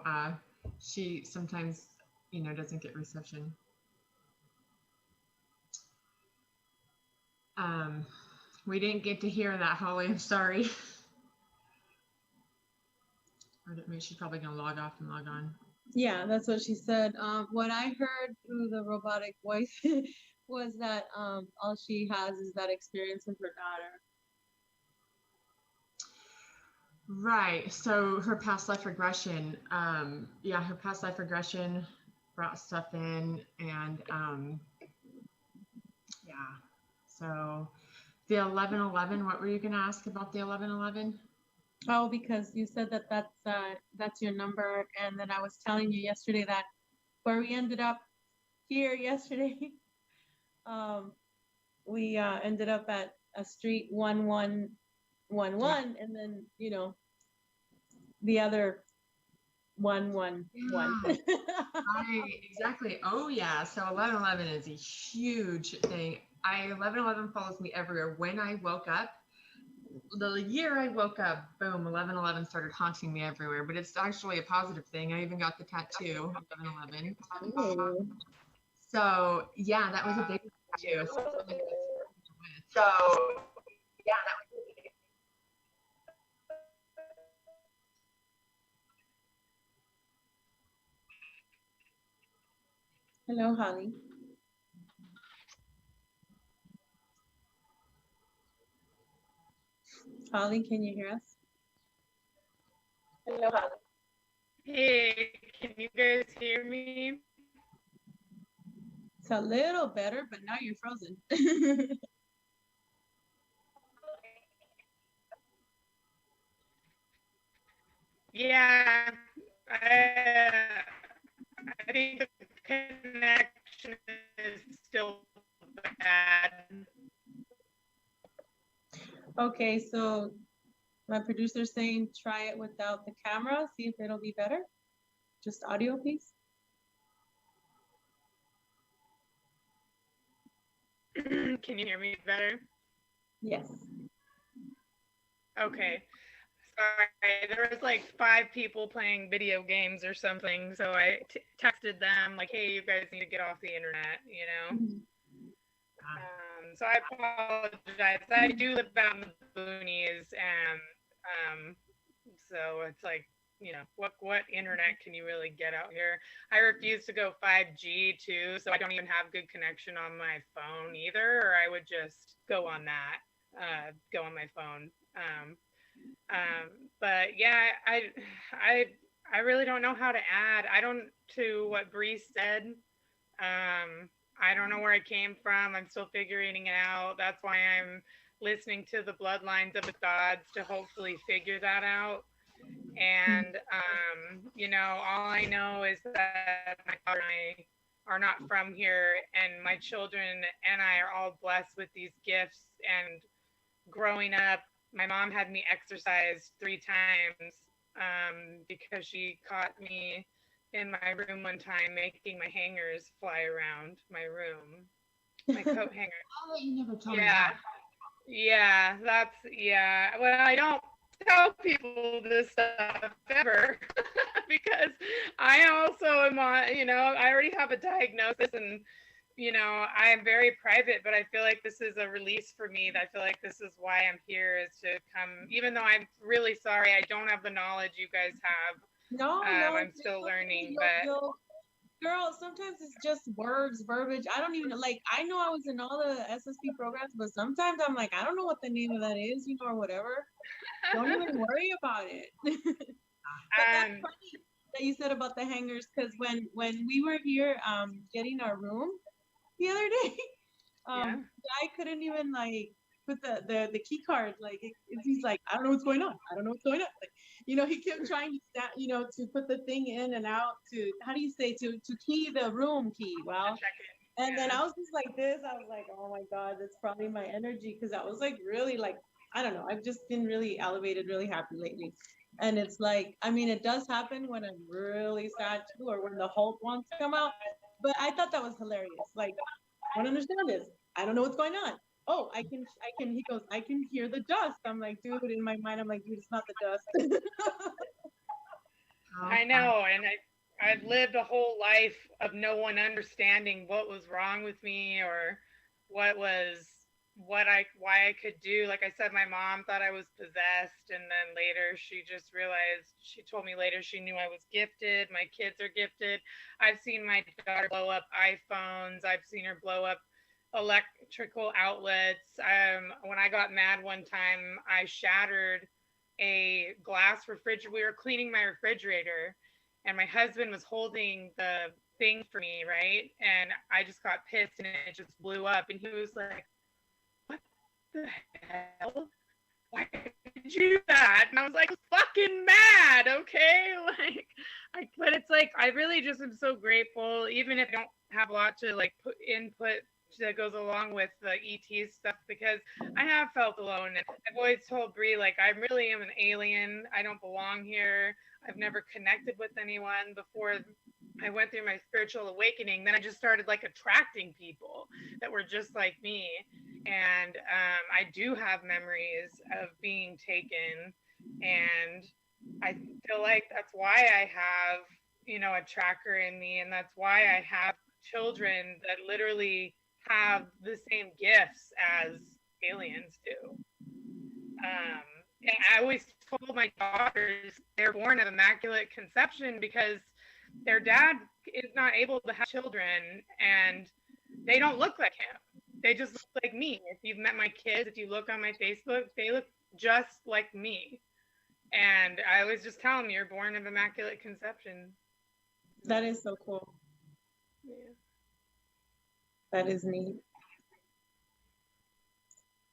she sometimes, doesn't get reception. We didn't get to hear that, Holly. I'm sorry. She's probably gonna log off and log on. Yeah, that's what she said. What I heard through the robotic voice was that all she has is that experience with her daughter. Right. So her past life regression, her past life regression brought stuff in, and So the 1111, what were you gonna ask about the 1111? Oh, because you said that that's your number, and then I was telling you yesterday that where we ended up here yesterday, we ended up at a street 1111, and then the other 111. Right, exactly. Oh yeah. So 1111 is a huge thing. 1111 follows me everywhere. When I woke up, the year I woke up, boom, 1111 started haunting me everywhere. But it's actually a positive thing. I even got the tattoo, 1111. So yeah, that was a big tattoo. So yeah, that was. Hello, Holly. Holly, can you hear us? Hello, Holly. Hey, can you guys hear me? It's a little better, but now you're frozen. Yeah, I think the connection is still bad. Okay, so my producer's saying try it without the camera, see if it'll be better. Just audio, please. Can you hear me better? Yes. Okay. Sorry, there was like 5 people playing video games or something, so I texted them like, hey, you guys need to get off the internet, So I apologize. I do live out in the boonies, and so it's like, what internet can you really get out here? I refuse to go 5G too, so I don't even have good connection on my phone either, or I would just go on my phone. But yeah, I really don't know how to add. To what Bree said. I don't know where I came from. I'm still figuring it out. That's why I'm listening to the bloodlines of the gods to hopefully figure that out. And all I know is that my daughter and I are not from here, and my children and I are all blessed with these gifts. And growing up, my mom had me exercise 3 times because she caught me in my room one time making my hangers fly around my room, my coat hanger. Oh, you never told me that. Yeah, well, I don't tell people this stuff ever because I also am on, I already have a diagnosis and, I am very private, but I feel like this is a release for me. I feel like this is why I'm here, is to come, even though I'm really sorry, I don't have the knowledge you guys have. No, I'm still learning, but girl, sometimes it's just words, verbiage. I don't even like, I know I was in all the SSP programs, but sometimes I'm like, I don't know what the name of that is, or whatever. Don't even worry about it. But that's funny that you said about the hangers, because when we were here getting our room the other day, yeah. I couldn't even like put the key card, like he's like, I don't know what's going on. I don't know what's going on. Like, he kept trying to to put the thing in and out, to, how do you say, to key the room key. Well, and then I was just like this. I was like, oh my God, that's probably my energy, because I was like really like, I don't know. I've just been really elevated, really happy lately. And it's like, I mean, it does happen when I'm really sad too, or when the Hulk wants to come out. But I thought that was hilarious. Like, I don't understand this. I don't know what's going on. Oh, he goes, I can hear the dust. I'm like, dude, in my mind, I'm like, dude, it's not the dust. I know. And I've lived a whole life of no one understanding what was wrong with me, or why I could do. Like I said, my mom thought I was possessed, and then later she told me later she knew I was gifted. My kids are gifted. I've seen my daughter blow up iPhones. I've seen her blow up electrical outlets. When I got mad one time, I shattered a glass refrigerator. We were cleaning my refrigerator, and my husband was holding the thing for me, right? And I just got pissed, and it just blew up. And he was like, "What the hell? Why did you do that?" And I was like, "Fucking mad, okay?" But it's like, I really just am so grateful, even if I don't have a lot to like put input that goes along with the ET stuff, because I have felt alone. And I've always told Bree, like, I really am an alien. I don't belong here. I've never connected with anyone before I went through my spiritual awakening. Then I just started like attracting people that were just like me. And I do have memories of being taken, and I feel like that's why I have, a tracker in me, and that's why I have children that literally have the same gifts as aliens do. And I always told my daughters they're born of immaculate conception because their dad is not able to have children, and they don't look like him. They just look like me. If you've met my kids, if you look on my Facebook, they look just like me. And I always just tell them, you're born of immaculate conception. That is so cool. Yeah. That is neat.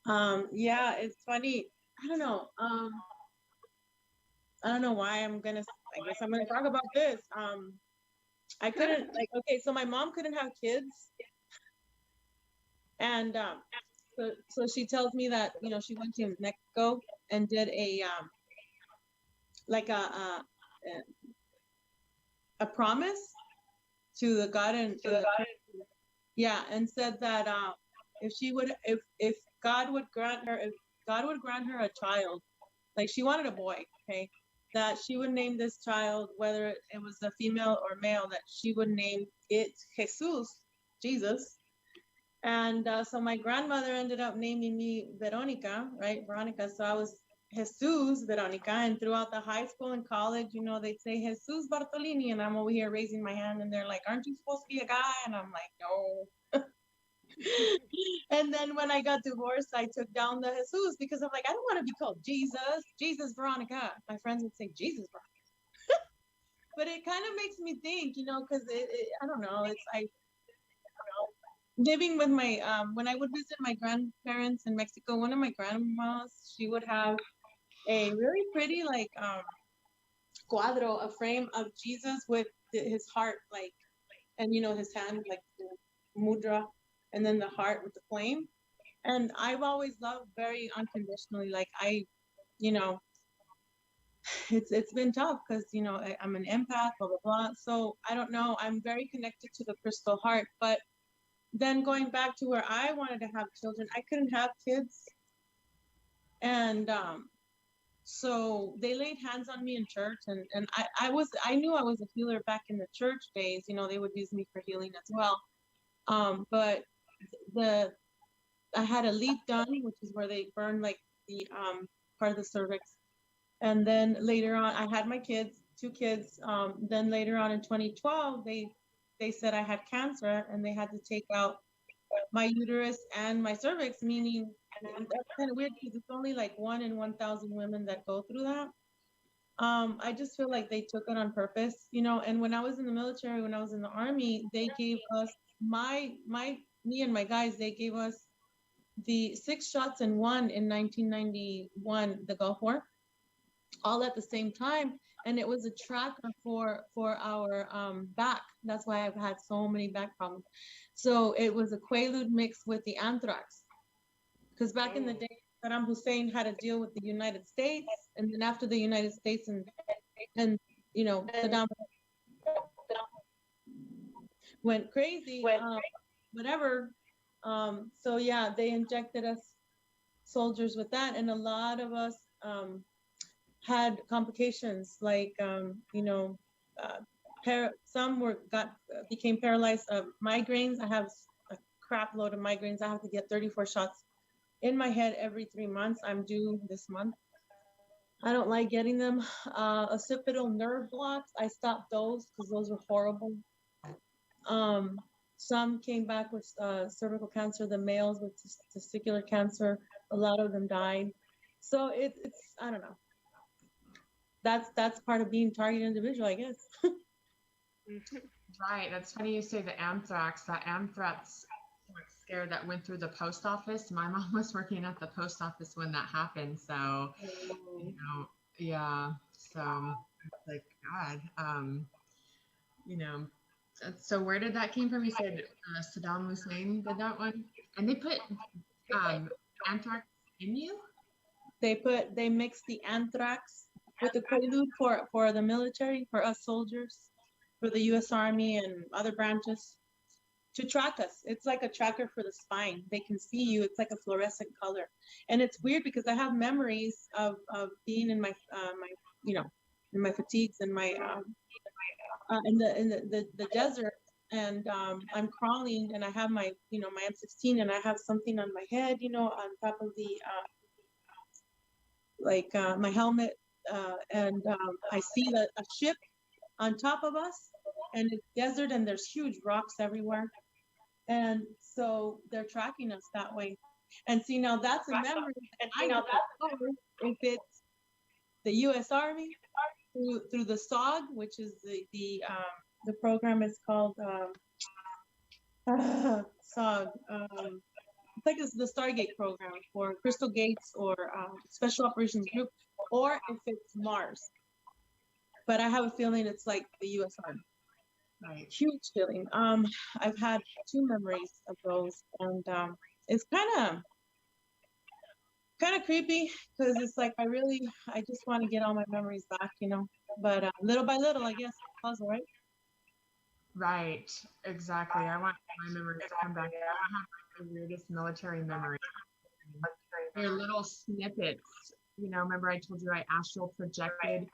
Yeah, it's funny. I don't know. I don't know why I guess I'm gonna talk about this. I couldn't okay, so my mom couldn't have kids, and so she tells me that she went to Mexico and did a like a promise to the God and yeah, and said that if she would if God would grant her a child, like she wanted a boy, okay, that she would name this child, whether it was a female or male, that she would name it Jesus. And so my grandmother ended up naming me Veronica, right? Veronica. So I was Jesus Veronica. And throughout the high school and college, they'd say Jesus Bartolini. And I'm over here raising my hand, and they're like, aren't you supposed to be a guy? And I'm like, no. And then when I got divorced, I took down the Jesus, because I'm like, I don't want to be called Jesus Veronica. My friends would say Jesus Veronica. But it kind of makes me think, because I don't know, living with my when I would visit my grandparents in Mexico, one of my grandmas, she would have a really pretty cuadro, a frame of Jesus with his heart, like, and his hand, like the mudra, and then the heart with the flame. And I've always loved very unconditionally, like it's been tough because I'm an empath, blah blah blah. So I don't know, I'm very connected to the crystal heart. But then going back to where I wanted to have children, I couldn't have kids. And So they laid hands on me in church, and I knew I was a healer back in the church days. You know, they would use me for healing as well. But the I had a leaf done, which is where they burn like the part of the cervix. And then later on, I had my kids, two kids. Then later on in 2012, they said I had cancer, and they had to take out my uterus and my cervix, meaning, and that's kind of weird because it's only like 1 in 1,000 women that go through that. I just feel like they took it on purpose, you know. And when I was in the military, when I was in the army, they gave us me and my guys, they gave us the 6 shots in one in 1991, the Gulf War, all at the same time. And it was a tracker for our back. That's why I've had so many back problems. So it was a Quaalude mixed with the anthrax. Because back in the day, Saddam Hussein had to deal with the United States, and then after the United States and you know, Saddam went crazy, whatever. So yeah, they injected us soldiers with that, and a lot of us had complications like you know, some became paralyzed. Migraines. I have a crap load of migraines. I have to get 34 shots in my head every 3 months. I'm due this month. I don't like getting them. Occipital nerve blocks. I stopped those because those were horrible. Um, some came back with cervical cancer. The males with testicular cancer. A lot of them died. So it's I don't know. That's part of being targeted individual, I guess. Right. That's funny you say the anthrax. That anthrax scare that went through the post office. My mom was working at the post office when that happened. So, you know, yeah. So it's like, God, you know, so where did that came from? You said Saddam Hussein did that one, and they put anthrax in you. They mixed the anthrax with the Quaalude for the military, for us soldiers, for the U.S. Army and other branches to track us. It's like a tracker for the spine. They can see you. It's like a fluorescent color, and it's weird because I have memories of being in my you know, in my fatigues and my in the desert, and I'm crawling, and I have my, you know, my M16, and I have something on my head, you know, on top of the my helmet, and I see a ship on top of us, and it's desert, and there's huge rocks everywhere, and so they're tracking us that way. And see, now that's a memory, and I don't know if it's the U.S. Army through the SOG, which is the program is called SOG. It's like it's the Stargate program for Crystal Gates or Special Operations Group, or if it's Mars. But I have a feeling it's like the U.S. Army. Right. Huge feeling. I've had 2 memories of those, and it's kind of creepy because it's like I just want to get all my memories back, you know. But little by little, I guess, puzzle, right? Right, exactly. I want my memories to come back. I have the weirdest military memory. They're little snippets. You know, remember I told you I astral projected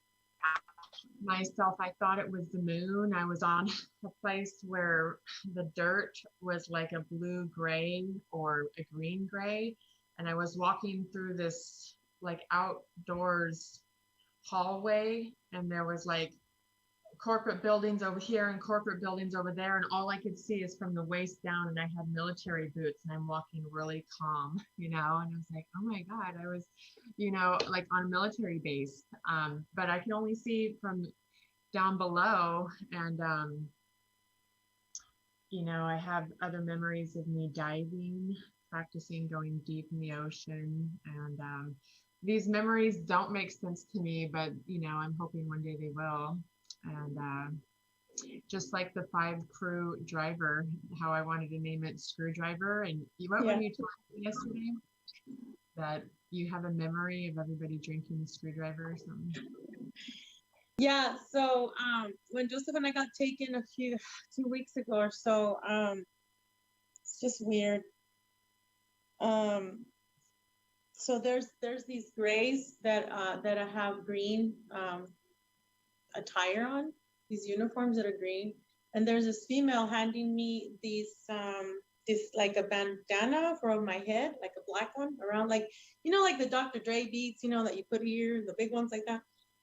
myself. I thought it was the moon. I was on a place where the dirt was like a blue gray or a green gray. And I was walking through this like outdoors hallway, and there was like corporate buildings over here and corporate buildings over there, and all I could see is from the waist down, and I had military boots, and I'm walking really calm, you know, and I was like, oh my God, I was, you know, like on a military base, but I can only see from down below, and you know, I have other memories of me diving, practicing going deep in the ocean, and these memories don't make sense to me, but you know, I'm hoping one day they will. And just like the 5-crew driver, how I wanted to name it Screwdriver. And what when you told me yesterday that you have a memory of everybody drinking the screwdriver or something? Yeah. So when Joseph and I got taken 2 weeks ago or so, it's just weird. So there's these grays that I have green attire on, these uniforms that are green. And there's this female handing me these this like a bandana for my head, like a black one around, like, you know, like the Dr. Dre beats, you know, that you put here, the big ones like that.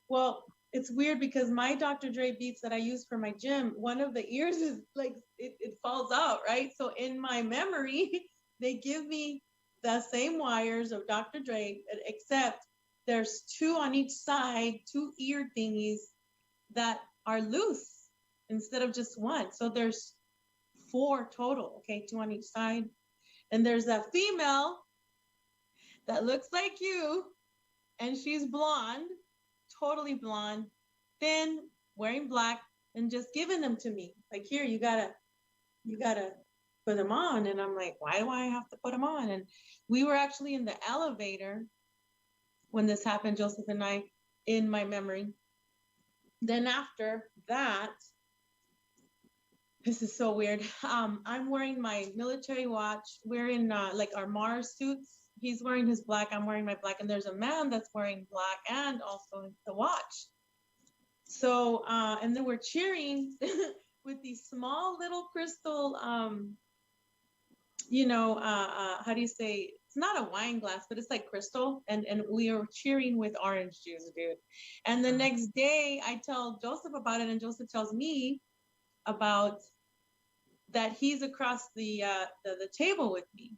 Well, it's weird because my Dr. Dre beats that I use for my gym, one of the ears is like it falls out, right? So in my memory, they give me the same wires of Dr. Dre, except there's two on each side, two ear thingies that are loose instead of just one. So there's four total, okay, two on each side. And there's a female that looks like you, and she's blonde, totally blonde, thin, wearing black, and just giving them to me. Like, here, you gotta put them on. And I'm like, why do I have to put them on? And we were actually in the elevator when this happened, Joseph and I, in my memory. Then after that, this is so weird. I'm wearing my military watch. We're in like our Mars suits. He's wearing his black. I'm wearing my black. And there's a man that's wearing black and also the watch. So, and then we're cheering with these small little crystal, you know, how do you say? It's not a wine glass, but it's like crystal. And we are cheering with orange juice, dude. And the next day I tell Joseph about it, and Joseph tells me about that he's across the table with me.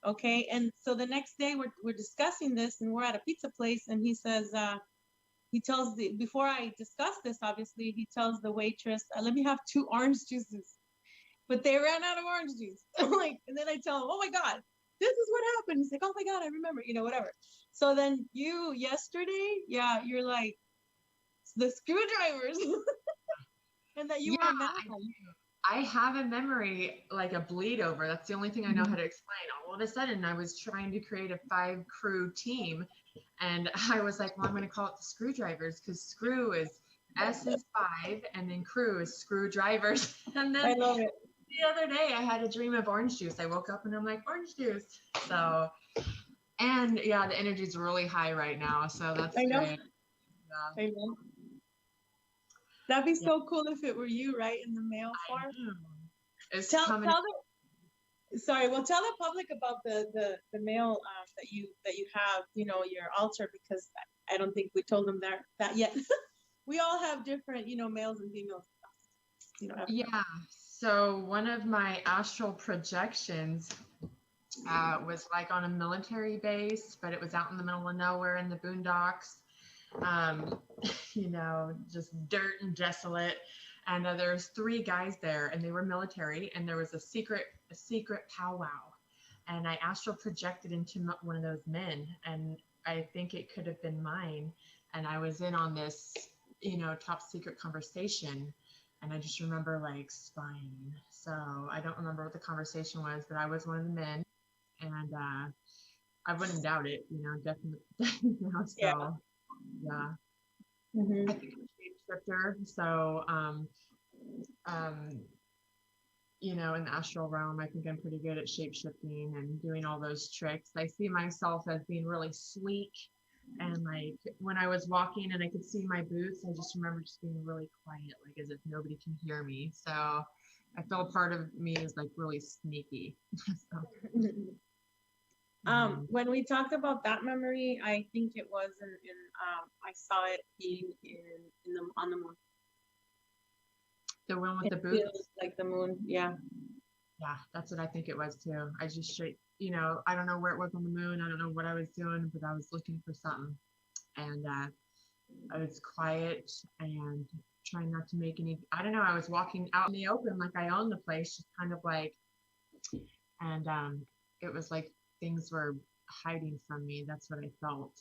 Okay. And so the next day we're discussing this, and we're at a pizza place, and he says, before I discuss this, obviously, he tells the waitress, let me have 2 orange juices. But they ran out of orange juice. Like, and then I tell him, oh my God, this is what happened. He's like, oh my God, I remember, you know, whatever. So then you yesterday, yeah, you're like, the screwdrivers. And that you were mad. I have a memory, like a bleed over. That's the only thing I know how to explain. All of a sudden, I was trying to create a 5-crew team, and I was like, well, I'm going to call it the screwdrivers, because screw is S is 5, and then crew is screwdrivers. And then I love it. the other day, I had a dream of orange juice. I woke up and I'm like, orange juice. So, and yeah, the energy's really high right now. So that's I know. great. Yeah. I know. That'd be so cool if it were you, right, in the male form. It's Tell coming. Well, tell the public about the male that you have, you know, your altar, because I don't think we told them that yet. We all have different, you know, males and females. You know. Yeah. So one of my astral projections was like on a military base, but it was out in the middle of nowhere in the boondocks. You know, just dirt and desolate. And there's 3 guys there, and they were military, and there was a secret powwow. And I astral projected into one of those men, and I think it could have been mine. And I was in on this, you know, top secret conversation. And I just remember like spying. So I don't remember what the conversation was, but I was one of the men, and I wouldn't doubt it, you know, definitely. So yeah. Mm-hmm. I think I'm a shapeshifter. So you know, in the astral realm, I think I'm pretty good at shapeshifting and doing all those tricks. I see myself as being really sleek. And like when I was walking and I could see my boots, I just remember just being really quiet, like as if nobody can hear me. So I feel part of me is like really sneaky. So, when we talked about that memory, I think it was in I saw it being on the moon. the one with the boots? Feels like the moon, yeah. Yeah, that's what I think it was too. I just straight, you know, I don't know where it was on the moon. I don't know what I was doing, but I was looking for something. And I was quiet and trying not to make any, I don't know, I was walking out in the open like I owned the place, just kind of like, and it was like things were hiding from me. That's what I felt.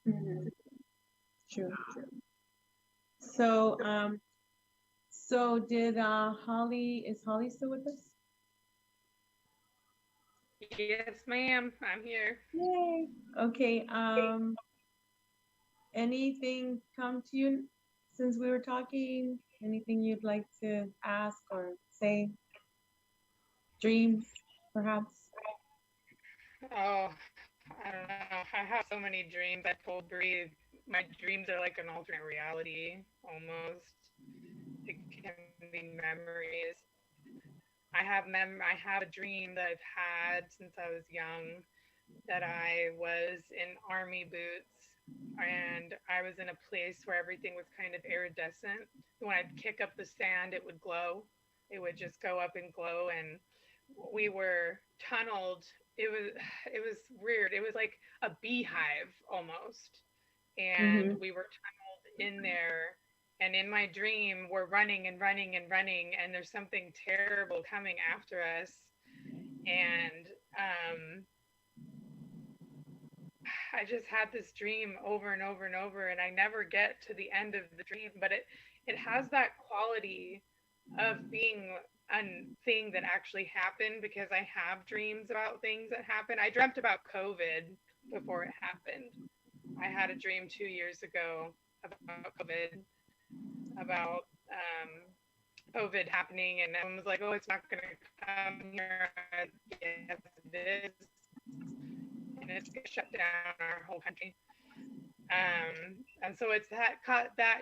Mm-hmm. True. So, did is Holly still with us? Yes, ma'am. I'm here. Yay. Okay. Anything come to you since we were talking? Anything you'd like to ask or say? Dreams, perhaps? Oh, I don't know. I have so many dreams. I told Bree, my dreams are like an alternate reality almost. It can be memories. I have a dream that I've had since I was young, that I was in army boots and I was in a place where everything was kind of iridescent. When I'd kick up the sand, it would glow. It would just go up and glow, and we were tunneled. It was it was weird. It was like a beehive almost, and Mm-hmm. we were tunneled in there. And in my dream, we're running and running and running, and there's something terrible coming after us. And I just had this dream over and over and over, and I never get to the end of the dream, but it has that quality of being a thing that actually happened, because I have dreams about things that happen. I dreamt about COVID before it happened. I had a dream 2 years ago about COVID, about COVID happening, and everyone was like, "Oh, it's not going to come here." Yes, it is, and it's going to shut down our whole country. And so it's that.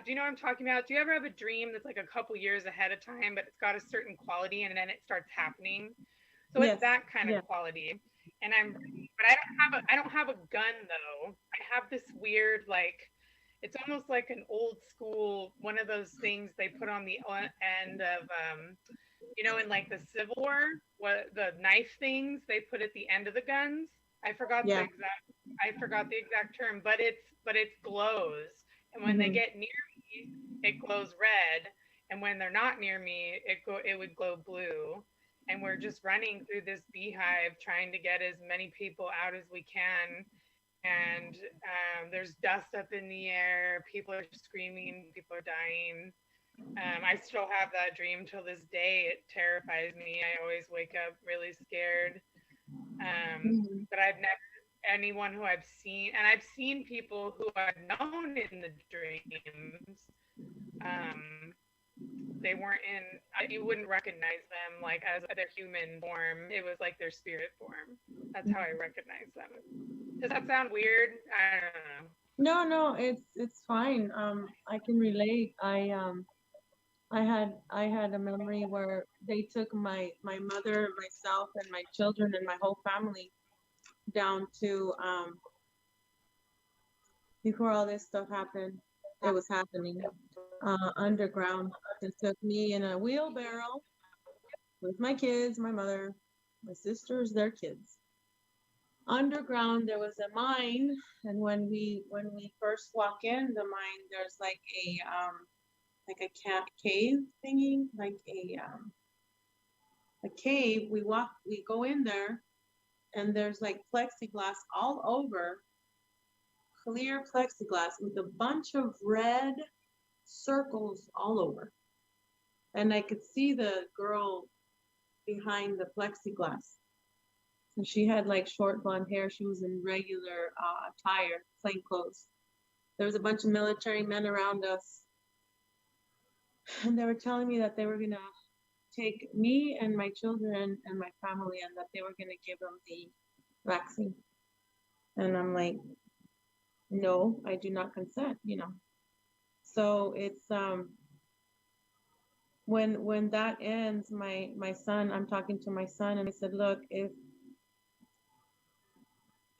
Do you know what I'm talking about? Do you ever have a dream that's like a couple years ahead of time, but it's got a certain quality, and then it starts happening? So it's Yes. that kind Yeah. of quality. And but I don't have a gun though. I have this weird, like, it's almost like an old school, one of those things they put on the end of, in like the Civil War, what the knife things they put at the end of the guns. Yeah. I forgot the exact term, but it glows. And when they Mm-hmm. get near me, it glows red. And when they're not near me, it would glow blue. And we're just running through this beehive trying to get as many people out as we can. And there's dust up in the air. People are screaming. People are dying. I still have that dream till this day. It terrifies me. I always wake up really scared. Mm-hmm. But I've never anyone who I've seen, and I've seen people who I've known in the dreams. Um, they weren't you wouldn't recognize them like as their human form. It was like their spirit form. That's how I recognize them. Does that sound weird? I don't know. No, it's fine. I can relate. I had a memory where they took my mother, myself, and my children and my whole family down to before all this stuff happened. It was happening underground. They took me in a wheelbarrow with my kids, my mother, my sisters, their kids. Underground, there was a mine, and when we first walk in the mine, there's like a cave thingy, like a cave. We go in there, and there's like plexiglass all over, clear plexiglass with a bunch of red circles all over. And I could see the girl behind the plexiglass. And she had like short blonde hair. She was in regular attire, plain clothes. There was a bunch of military men around us. And they were telling me that they were going to take me and my children and my family, and that they were going to give them the vaccine. And I'm like, no, I do not consent. So it's when that ends, my son, I'm talking to my son, and I said, look, if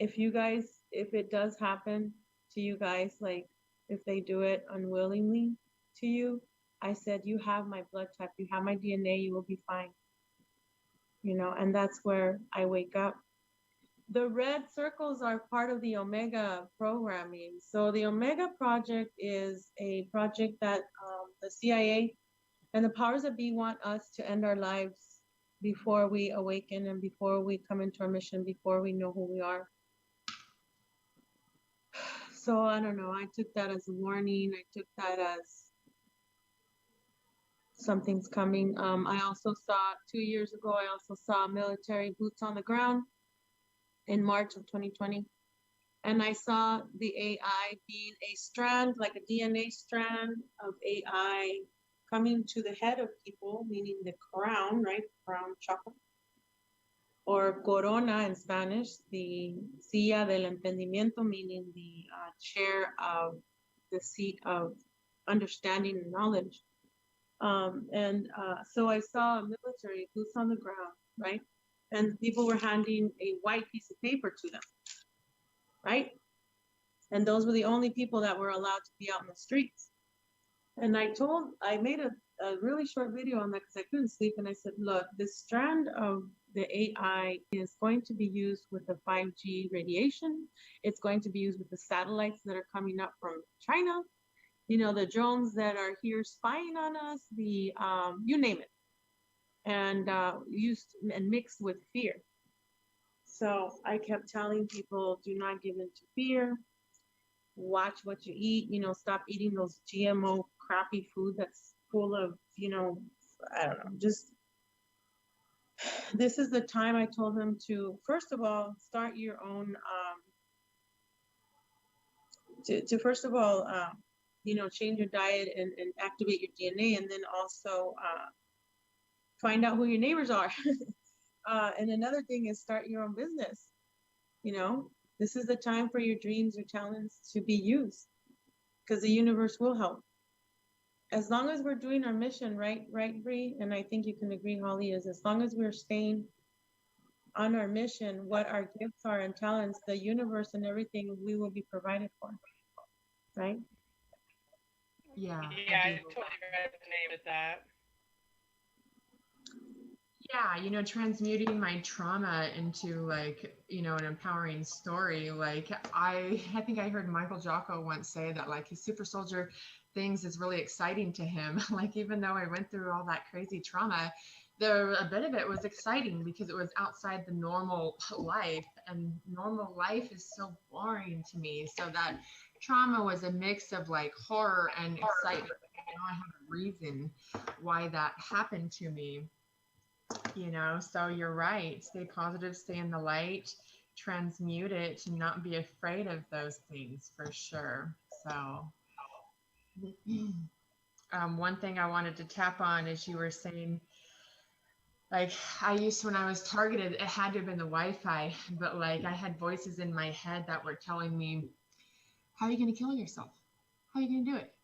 it does happen to you guys, like if they do it unwillingly to you, I said, you have my blood type, you have my DNA, you will be fine. And that's where I wake up. The red circles are part of the Omega programming. So the Omega project is a project that the CIA and the powers that be want us to end our lives before we awaken and before we come into our mission, before we know who we are. So I don't know. I took that as a warning. I took that as something's coming. I also saw 2 years ago, I also saw military boots on the ground in March of 2020. And I saw the AI being a strand, like a DNA strand of AI coming to the head of people, meaning the crown, right? Crown chakra. or corona in Spanish, the silla del entendimiento, meaning the chair of the seat of understanding and knowledge. So I saw military boots on the ground, right? And people were handing a white piece of paper to them, right? And those were the only people that were allowed to be out in the streets. And I made a really short video on that because I couldn't sleep. And I said, look, this strand of the AI is going to be used with the 5G radiation. It's going to be used with the satellites that are coming up from China. You know, the drones that are here spying on us, you name it. And used and mixed with fear. So I kept telling people, do not give in to fear. Watch what you eat, you know, stop eating those GMO crappy food that's full of, you know, I don't know, just, this is the time I told them to, first of all, start your own, first of all, you know, change your diet and activate your DNA, and then also find out who your neighbors are. And another thing is start your own business, you know. This is the time for your dreams or talents to be used, because the universe will help. As long as we're doing our mission, right, Bree? And I think you can agree, Holly, is as long as we're staying on our mission, what our gifts are and talents, the universe and everything, we will be provided for, right? Yeah. Yeah, I totally resonate with that. Yeah, you know, transmuting my trauma into like, you know, an empowering story. Like I think I heard Michael Jocko once say that like his super soldier things is really exciting to him. Like even though I went through all that crazy trauma, a bit of it was exciting because it was outside the normal life, and normal life is so boring to me. So that trauma was a mix of like horror and excitement. You know, I have a reason why that happened to me. You know, so you're right. Stay positive, stay in the light, transmute it to not be afraid of those things for sure. So, one thing I wanted to tap on is you were saying, like, when I was targeted, it had to have been the Wi-Fi, but like I had voices in my head that were telling me, how are you going to kill yourself? How are you going to do it?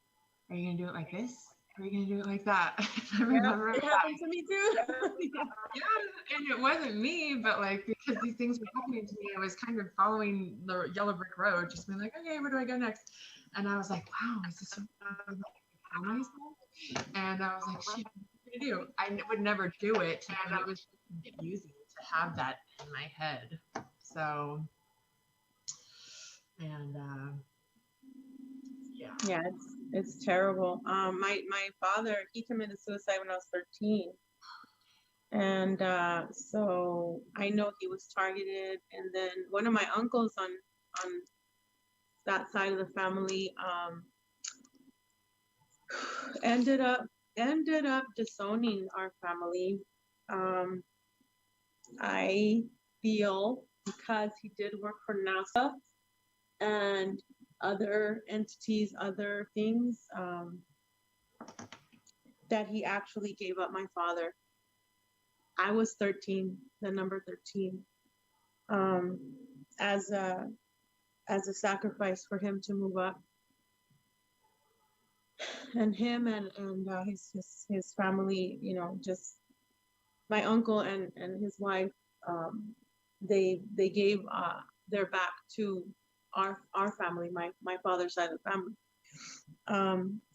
Are you going to do it like this? Are you going to do it like that? I remember it happened to me too. Yeah, and it wasn't me, but like because these things were happening to me, I was kind of following the yellow brick road, just being like, okay, where do I go next? And I was like, wow, is this something I can tell myself? And I was like, shit, what am I gonna do? I would never do it, and it was confusing to have that in my head. So, and yeah. Yeah, it's terrible. My father, he committed suicide when I was 13. And so I know he was targeted. And then one of my uncles on that side of the family ended up disowning our family. I feel because he did work for NASA and other entities, other things, that he actually gave up my father. I was 13, the number 13, as a sacrifice for him to move up. And him and his family, you know, just my uncle and his wife, they gave their back to our family, my father's side of the family.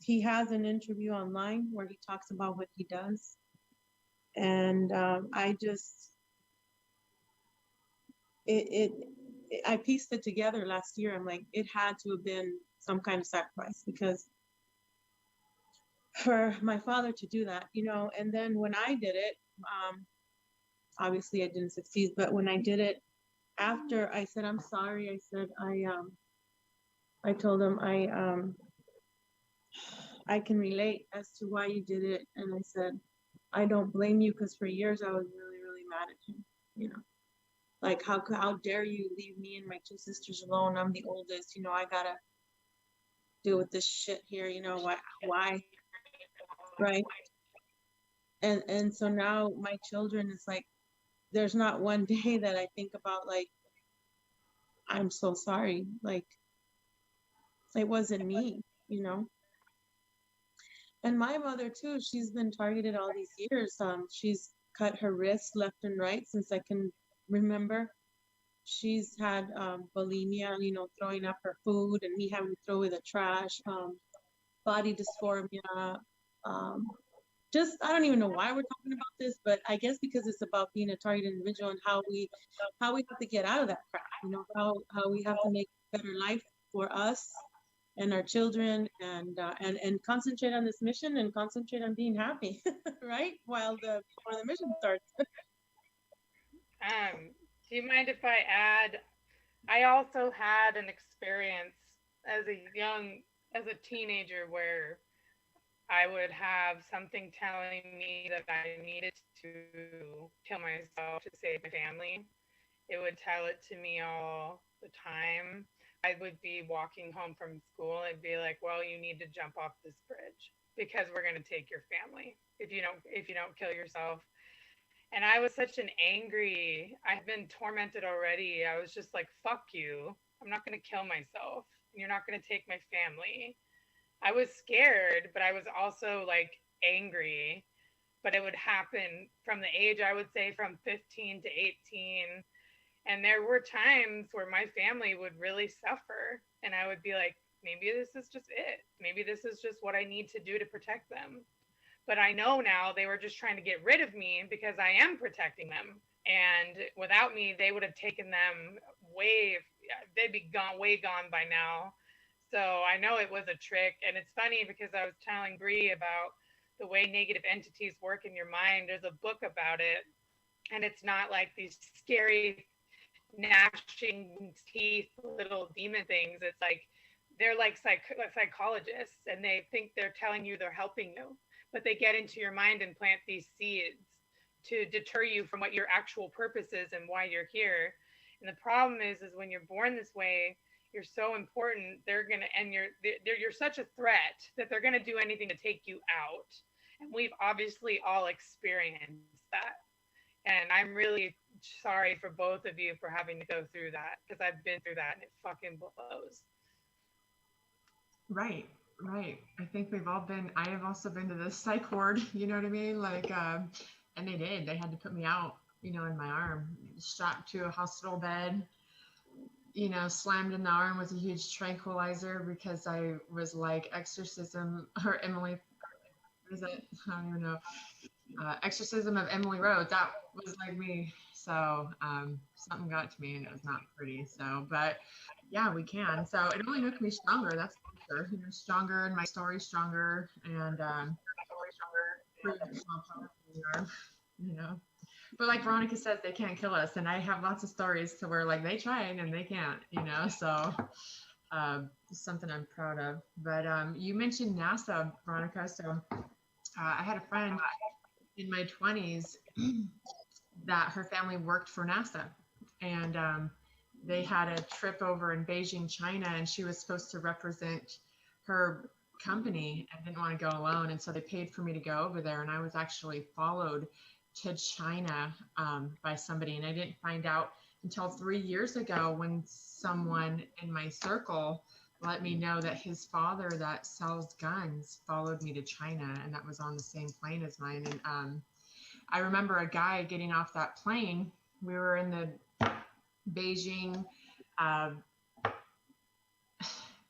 He has an interview online where he talks about what he does. And I pieced it together last year. I'm like, it had to have been some kind of sacrifice, because for my father to do that, you know. And then when I did it, obviously I didn't succeed, but when I did it, after I said, I'm sorry, I said, I told him I can relate as to why you did it. And I said, I don't blame you, because for years I was really, really mad at him, you know. Like, how dare you leave me and my two sisters alone? I'm the oldest, you know, I gotta deal with this shit here, you know, why, right? And so now my children, it's like, there's not one day that I think about like, I'm so sorry. Like, it wasn't me, you know? And my mother too, she's been targeted all these years. She's cut her wrists left and right since I can remember. She's had bulimia, you know, throwing up her food and me having to throw away the trash, body dysphoria. Um, just, I don't even know why we're talking about this, but I guess because it's about being a targeted individual and how we have to get out of that crap, you know, how we have to make a better life for us and our children, and concentrate on this mission and concentrate on being happy, right? Before the mission starts. Do you mind if I add? I also had an experience as as a teenager where I would have something telling me that I needed to kill myself to save my family. It would tell it to me all the time. I would be walking home from school and be like, "Well, you need to jump off this bridge because we're going to take your family if you don't kill yourself." And I was such an angry, I've been tormented already. I was just like, "Fuck you. I'm not going to kill myself. And you're not going to take my family." I was scared, but I was also like angry. But it would happen from the age, I would say, from 15 to 18. And there were times where my family would really suffer. And I would be like, maybe this is just it. Maybe this is just what I need to do to protect them. But I know now they were just trying to get rid of me because I am protecting them. And without me, they would have taken them they'd be gone, way gone by now. So I know it was a trick. And it's funny because I was telling Bree about the way negative entities work in your mind. There's a book about it. And it's not like these scary, gnashing teeth little demon things. It's like they're like psychologists, and they think they're telling you they're helping you, but they get into your mind and plant these seeds to deter you from what your actual purpose is and why you're here. And the problem is when you're born this way, you're so important. You're such a threat that they're gonna do anything to take you out. And we've obviously all experienced that. And I'm really sorry for both of you for having to go through that, because I've been through that and it fucking blows. Right, right. I think I have also been to the psych ward, you know what I mean? Like, and they had to put me out, you know, in my arm, strapped to a hospital bed, you know, slammed in the arm with a huge tranquilizer because I was like exorcism or Emily, what is it? I don't even know. Exorcism of Emily Rose. That was like me. So something got to me and it was not pretty. So, but yeah, we can. So it only makes me stronger. That's for sure. You know, stronger, and my story's stronger, and proves how powerful we are. You know, but like Veronica says, they can't kill us, and I have lots of stories to where like they tried and they can't. You know, so. Something I'm proud of. But you mentioned NASA, Veronica. So I had a friend in my 20s that her family worked for NASA, and they had a trip over in Beijing, China, and she was supposed to represent her company and didn't want to go alone, and so they paid for me to go over there, and I was actually followed to China by somebody, and I didn't find out until 3 years ago when someone in my circle let me know that his father that sells guns followed me to China, and that was on the same plane as mine. And I remember a guy getting off that plane. We were in the Beijing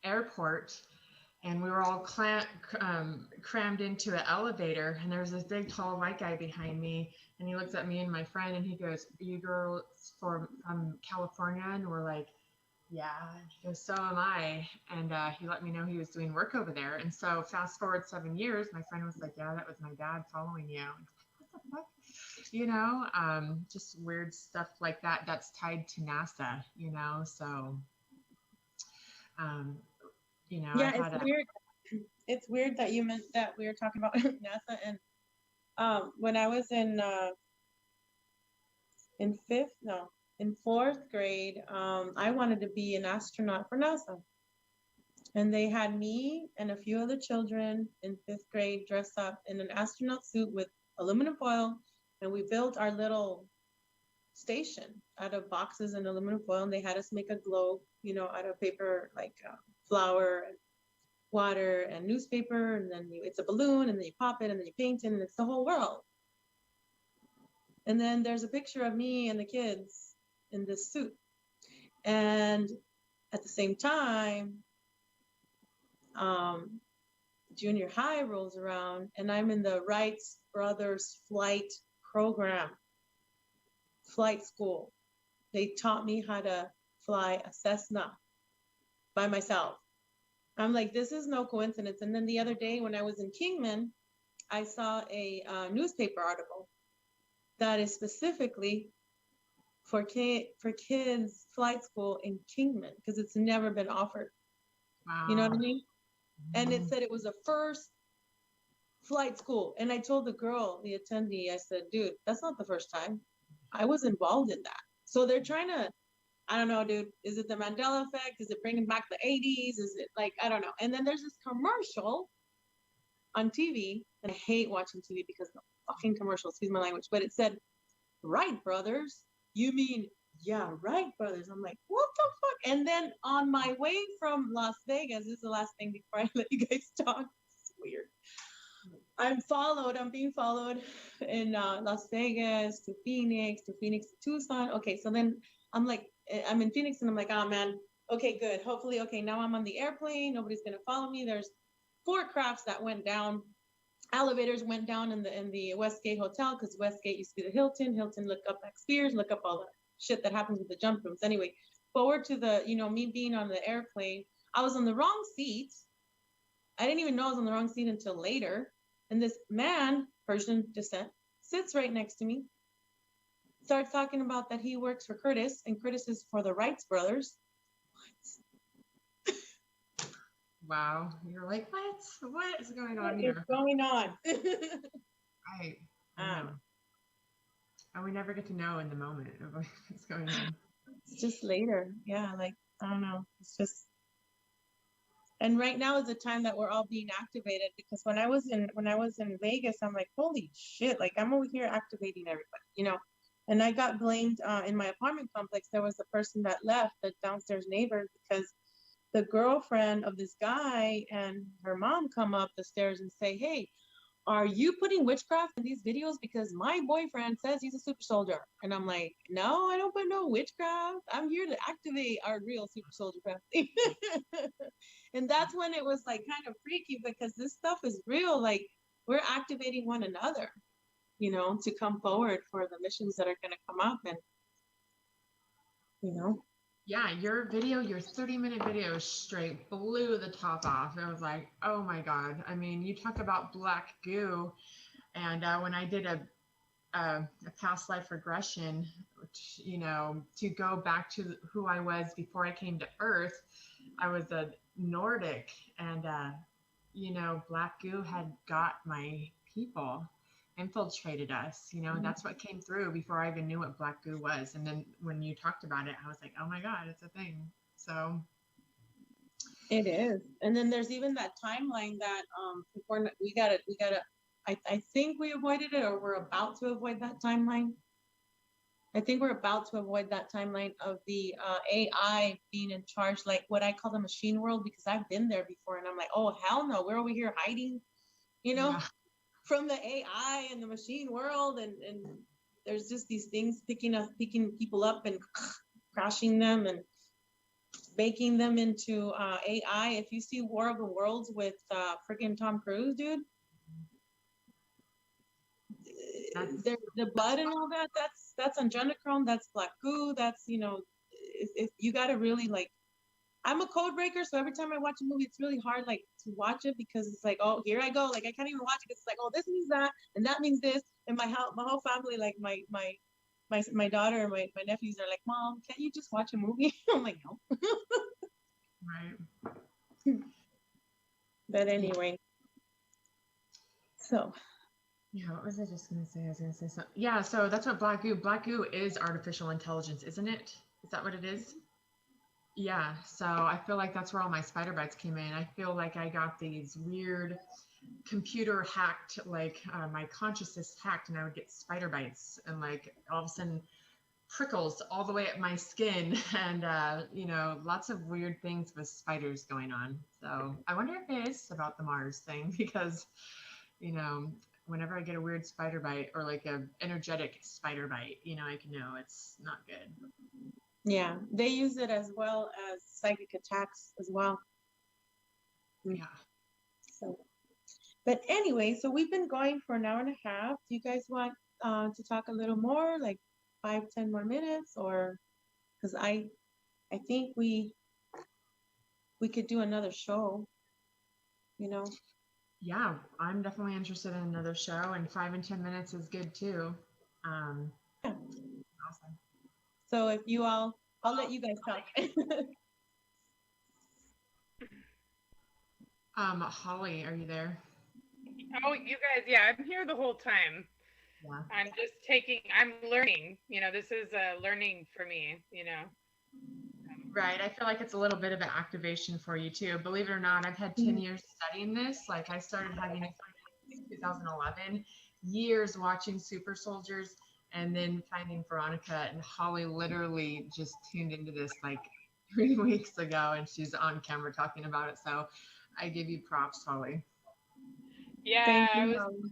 airport, and we were all crammed into an elevator, and there was this big tall white guy behind me, and he looks at me and my friend and he goes, "You girls from California?" And we're like, "Yeah." And he goes, "So am I." And he let me know he was doing work over there. And so fast forward 7 years, my friend was like, "Yeah, that was my dad following you." What the fuck? You know, just weird stuff like that that's tied to NASA, you know. So you know, Yeah, it's weird. It's weird that you meant that we were talking about NASA. And when I was in fourth grade, I wanted to be an astronaut for NASA. And they had me and a few other children in fifth grade dress up in an astronaut suit with aluminum foil, and we built our little station out of boxes and aluminum foil, and they had us make a globe, out of paper, like flour and water and newspaper, and then it's a balloon, and then you pop it, and then you paint it, and it's the whole world. And then there's a picture of me and the kids in this suit. And at the same time, junior high rolls around, and I'm in the Wright Brothers flight program, flight school. They taught me how to fly a Cessna by myself. I'm like, this is no coincidence. And then the other day when I was in Kingman, I saw a newspaper article that is specifically for kids flight school in Kingman, because it's never been offered. Wow. You know what I mean? And it said it was the first flight school. And I told the girl, the attendee, I said, dude, that's not the first time. I was involved in that. So they're trying to, I don't know, dude, is it the Mandela effect? Is it bringing back the 80s? Is it like, I don't know. And then there's this commercial on TV, and I hate watching TV because the fucking commercial, excuse my language, but it said, Wright Brothers? You mean, yeah, Wright Brothers. I'm like, what the fuck? And then on my way from Las Vegas, this is the last thing before I let you guys talk. It's weird. I'm being followed in Las Vegas to Phoenix to Tucson. Okay, so then I'm like, I'm in Phoenix and I'm like, oh man, okay, good. Hopefully, okay, now I'm on the airplane. Nobody's gonna follow me. There's 4 crafts that went down. Elevators went down in the Westgate Hotel, because Westgate used to be the Hilton. Hilton, look up Spears, look up all the shit that happens with the jump rooms. Anyway, forward to the, me being on the airplane. I was on the wrong seat. I didn't even know I was on the wrong seat until later. And this man, Persian descent, sits right next to me, starts talking about that he works for Curtis, and Curtis is for the Wright brothers. Wow. You're like, what is going on here? What's going on? Right. And we never get to know in the moment of what's going on. It's just later. Yeah, like, I don't know. It's just, and right now is the time that we're all being activated, because when I was in Vegas, I'm like, holy shit, like I'm over here activating everybody, And I got blamed in my apartment complex. There was a person that left, the downstairs neighbor, because the girlfriend of this guy and her mom come up the stairs and say, hey, are you putting witchcraft in these videos? Because my boyfriend says he's a super soldier. And I'm like, no, I don't put no witchcraft. I'm here to activate our real super soldier family. And that's when it was like kind of freaky, because this stuff is real. Like, we're activating one another, to come forward for the missions that are going to come up. And, Yeah, your 30-minute video straight blew the top off. I was like, oh my God. I mean, you talk about black goo. And when I did a past life regression, which, to go back to who I was before I came to Earth, I was a Nordic, and, black goo had got my people, infiltrated us, and that's what came through before I even knew what black goo was. And then when you talked about it, I was like, oh my God, it's a thing. So it is. And then there's even that timeline that we gotta I think we avoided it, or we're about to avoid that timeline. I think we're about to avoid that timeline of the AI being in charge, like what I call the machine world, because I've been there before, and I'm like, oh hell no, we're over here hiding, Yeah. from the AI and the machine world, and there's just these things picking people up and crashing them and making them into AI. If you see War of the Worlds with freaking Tom Cruise, dude, the blood and all that, that's adrenochrome, that's black goo, that's, if you got to really, like, I'm a code breaker, so every time I watch a movie, it's really hard, like, to watch it, because it's like, oh, here I go, like, I can't even watch it, because it's like, oh, this means that, and that means this, and my whole family, like, my daughter and my nephews are like, Mom, can't you just watch a movie? I'm like, no. Right. But anyway, so. Yeah, what was I just going to say? I was going to say something. Yeah, so that's what black goo is, artificial intelligence, isn't it? Is that what it is? Yeah, so I feel like that's where all my spider bites came in. I feel like I got these weird computer hacked, like my consciousness hacked, and I would get spider bites, and like all of a sudden prickles all the way up my skin and, you know, lots of weird things with spiders going on. So I wonder if it is about the Mars thing because, you know, whenever I get a weird spider bite or like a energetic spider bite, you know, I can know it's not good. Yeah, they use it as well as psychic attacks as well. Yeah. So, but anyway, so we've been going for an hour and a half. Do you guys want to talk a little more, like 5, 10 more minutes, or because I think we could do another show, you know? Yeah, I'm definitely interested in another show, and 5 and 10 minutes is good too. Yeah. Awesome. So if you all, I'll let you guys talk. Holly, are you there? Oh, you guys, yeah, I'm here the whole time. Yeah. I'm learning, you know, this is learning for me, you know. Right. I feel like it's a little bit of an activation for you too. Believe it or not, I've had 10 years studying this. Like I started having it in 2011, years watching Super Soldiers, and then finding Veronica and Holly literally just tuned into this like 3 weeks ago, and she's on camera talking about it. So I give you props, Holly. Yeah, Thank you.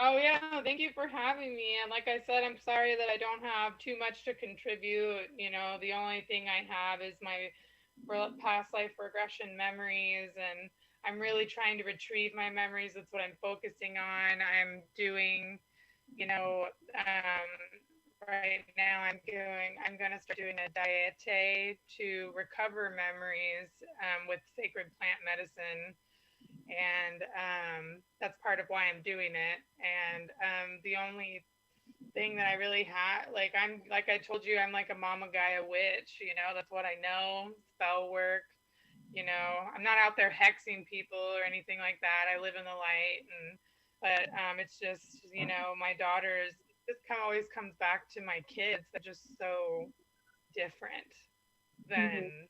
oh yeah, no, thank you for having me. And like I said, I'm sorry that I don't have too much to contribute. You know, the only thing I have is my past life regression memories, and I'm really trying to retrieve my memories. That's what I'm focusing on. I'm doing, you know, right now I'm going to start doing a diete to recover memories with sacred plant medicine. And that's part of why I'm doing it. And the only thing that I really have, like I told you, I'm like a Mama Gaia witch, you know, that's what I know, spell work, you know, I'm not out there hexing people or anything like that. I live in the light. But it's just, you know, my daughters, always comes back to my kids. They're just so different than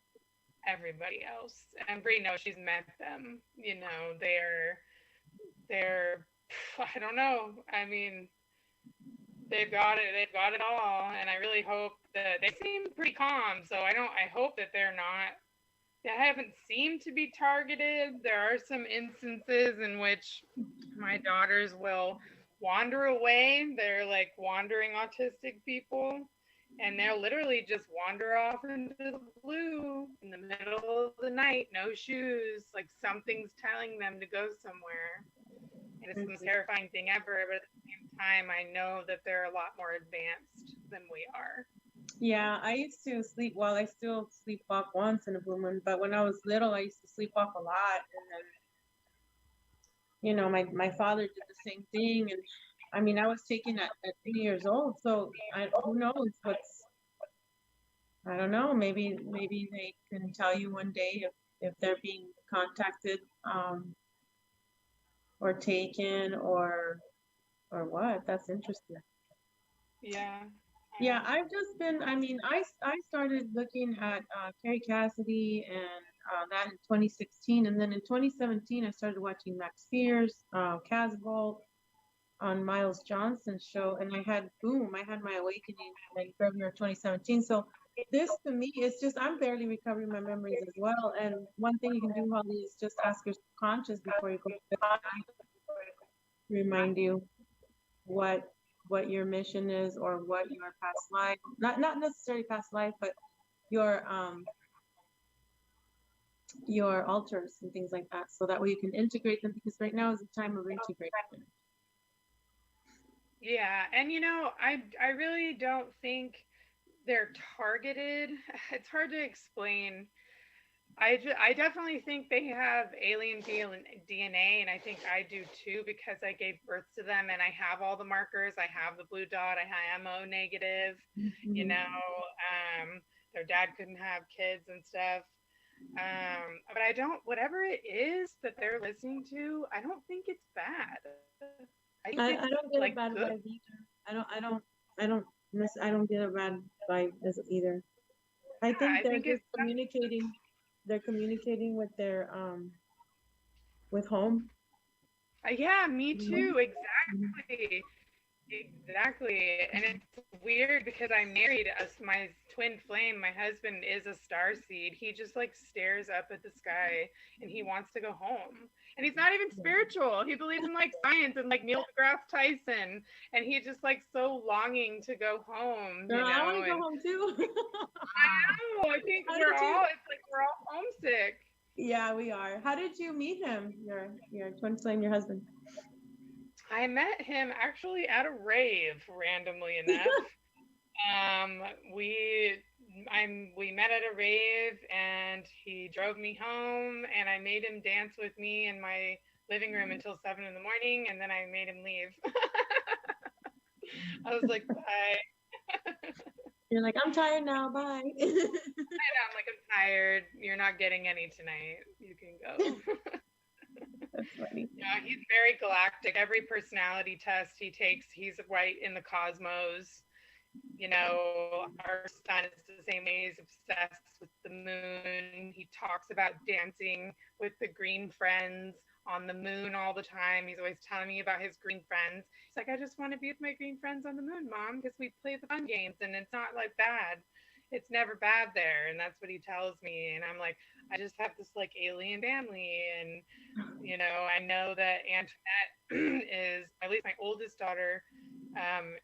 everybody else. And Bree knows, she's met them, you know, they're, I don't know. I mean, they've got it all. And I really hope that they seem pretty calm. So I hope that they haven't seemed to be targeted. There are some instances in which my daughters will wander away. They're like wandering autistic people, and they'll literally just wander off into the blue in the middle of the night, no shoes, like something's telling them to go somewhere. And it's the most terrifying thing ever, but at the same time, I know that they're a lot more advanced than we are. Yeah, I used to sleep, well, I still sleepwalk once in a blue moon, but when I was little, I used to sleepwalk a lot. And then, you know, my father did the same thing. And I mean, I was taken at 3 years old. So who knows I don't know, maybe they can tell you one day if they're being contacted, or taken or what. That's interesting. Yeah. Yeah, I've just been, I mean, I started looking at Carrie Cassidy and that in 2016. And then in 2017, I started watching Max Fierce, Casbolt on Miles Johnson's show. And I had my awakening in February of 2017. So this to me is just, I'm barely recovering my memories as well. And one thing you can do, Holly, is just ask your subconscious before you go to bed, remind you what your mission is, or what your past life, not necessarily past life, but your altars and things like that, so that way you can integrate them, because right now is the time of integration. Yeah, and you know, I really don't think they're targeted. It's hard to explain. I definitely think they have alien DNA, and I think I do too, because I gave birth to them and I have all the markers. I have the blue dot. I am O negative. You know, their dad couldn't have kids and stuff. But I don't. Whatever it is that they're listening to, I don't think it's bad. I think I don't get like a bad good. vibe either. I don't get a bad vibe either. I think I they're think just it's communicating. They're communicating with their with home. yeah, me Mhm. too. Exactly. Exactly. And it's weird because I married my twin flame. My husband is a star seed. He just like stares up at the sky and he wants to go home. And he's not even spiritual. He believes in like science and like Neil deGrasse Tyson. And he's just like so longing to go home, Girl, you I want know? to go home too. I know. I think How we're did you- all, it's like we're all homesick. Yeah, we are. How did you meet him? Your twin flame, your husband. I met him actually at a rave, randomly enough. Um, we we met at a rave and he drove me home and I made him dance with me in my living room until 7 in the morning and then I made him leave. I was like, bye. You're like, I'm tired now. Bye. I'm like, I'm tired. You're not getting any tonight. You can go. That's funny. Yeah, he's very galactic. Every personality test he takes, he's right in the cosmos. You know, our son is the same way. He's obsessed with the moon. He talks about dancing with the green friends on the moon all the time. He's always telling me about his green friends. He's like, I just want to be with my green friends on the moon, Mom, because we play the fun games and it's not like bad. It's never bad there. And that's what he tells me. And I'm like, I just have this like alien family. And, you know, I know that Antoinette is, at least my oldest daughter,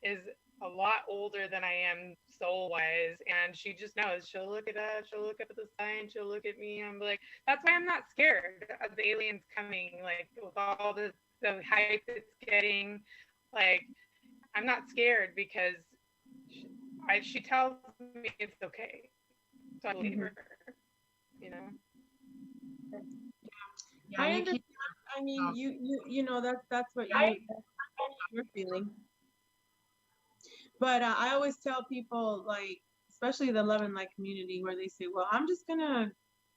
is a lot older than I am soul wise, and she just knows. She'll look at us, she'll look up at the sign, she'll look at me, and I'm like, that's why I'm not scared of the aliens coming, like with all the hype it's getting. Like, I'm not scared because she tells me it's okay. So I believe her, you know. Yeah, I you understand. keep. I mean, you know that's what you're feeling. But I always tell people, like, especially the love and light community, where they say, well, I'm just gonna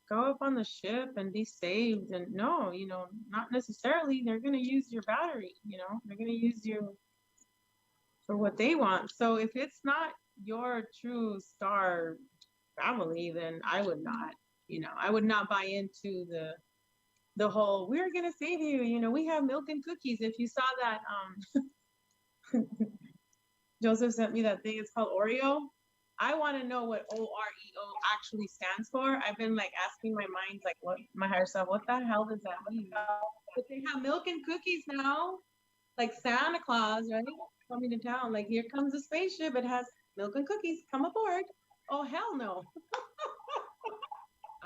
go up on the ship and be saved. And no, you know, not necessarily. They're gonna use your battery, you know, they're gonna use you for what they want. So if it's not your true star family, then I would not, you know, I would not buy into the whole we're gonna save you, you know, we have milk and cookies. If you saw that Joseph sent me that thing. It's called Oreo. I want to know what OREO actually stands for. I've been like asking my mind, like, what my higher self, what the hell does that mean? But they have milk and cookies now, like Santa Claus, right? Coming to town. Like, here comes a spaceship. It has milk and cookies. Come aboard. Oh, hell no.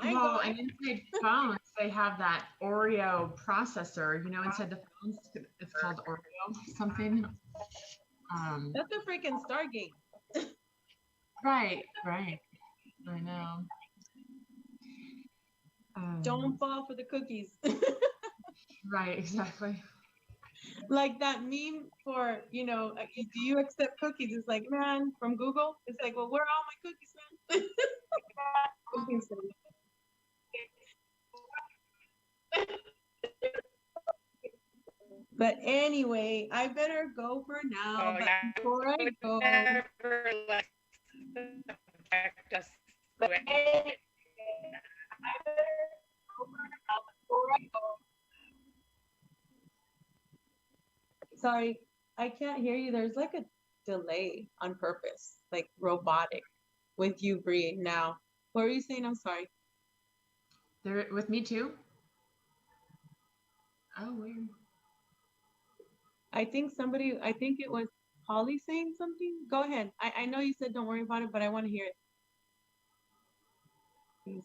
Well, and inside phones, they have that Oreo processor. You know, inside the phones, it's called Oreo something. That's a freaking Stargate. Right. I know. Don't fall for the cookies. Right, exactly. Like that meme for, you know, do you accept cookies? It's like, man, from Google. It's like, well, where are all my cookies, man? But anyway, I better go for now. But before I go, never like subject us to it. sorry, I can't hear you. There's like a delay on purpose, like robotic with you, Bree. Now, what were you saying? I'm sorry. They're with me too? Oh, weird. I think it was Holly saying something. Go ahead. I know you said don't worry about it, but I want to hear it. Please.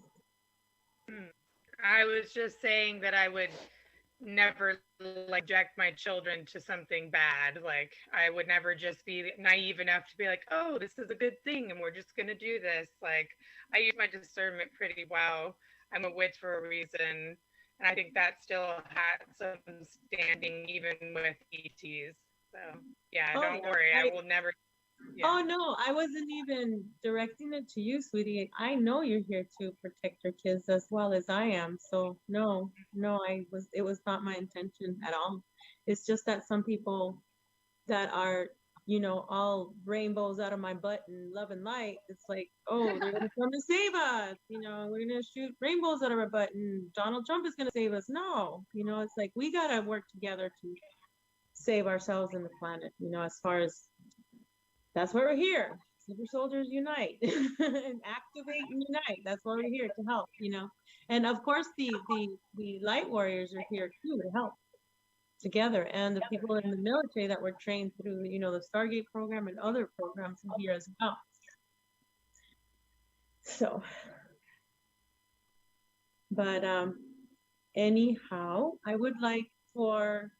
I was just saying that I would never like subject my children to something bad. Like I would never just be naive enough to be like, oh, this is a good thing and we're just gonna do this. Like I use my discernment pretty well. I'm a witch for a reason. And I think that still had some standing even with ETs. So yeah, don't worry. I will never. Yeah. Oh no, I wasn't even directing it to you, sweetie. I know you're here to protect your kids as well as I am. So no, it was not my intention at all. It's just that some people that are, you know, all rainbows out of my butt and love and light, it's like, oh, they're gonna come to save us, you know, we're gonna shoot rainbows out of our butt and Donald Trump is gonna save us. No, you know, it's like we gotta work together to save ourselves and the planet, you know, as far as that's why we're here. Super soldiers unite and activate and unite. That's why we're here to help, you know. And of course the light warriors are here too to help together, and the people in the military that were trained through, you know, the Stargate program and other programs are here as well. So, but anyhow, I would like for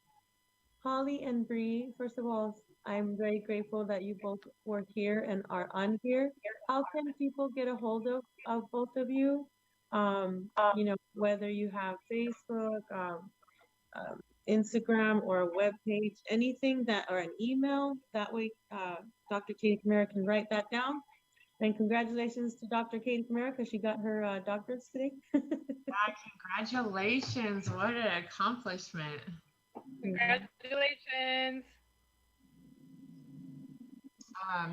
Holly and Bree, first of all, I'm very grateful that you both were here and are on here. How can people get a hold of both of you? You know, whether you have Facebook, Instagram, or a web page, anything that, or an email, that way Dr. Katie Kamara can write that down. And congratulations to Dr. Katie Kamara because she got her doctorates today. Congratulations. What an accomplishment. Congratulations.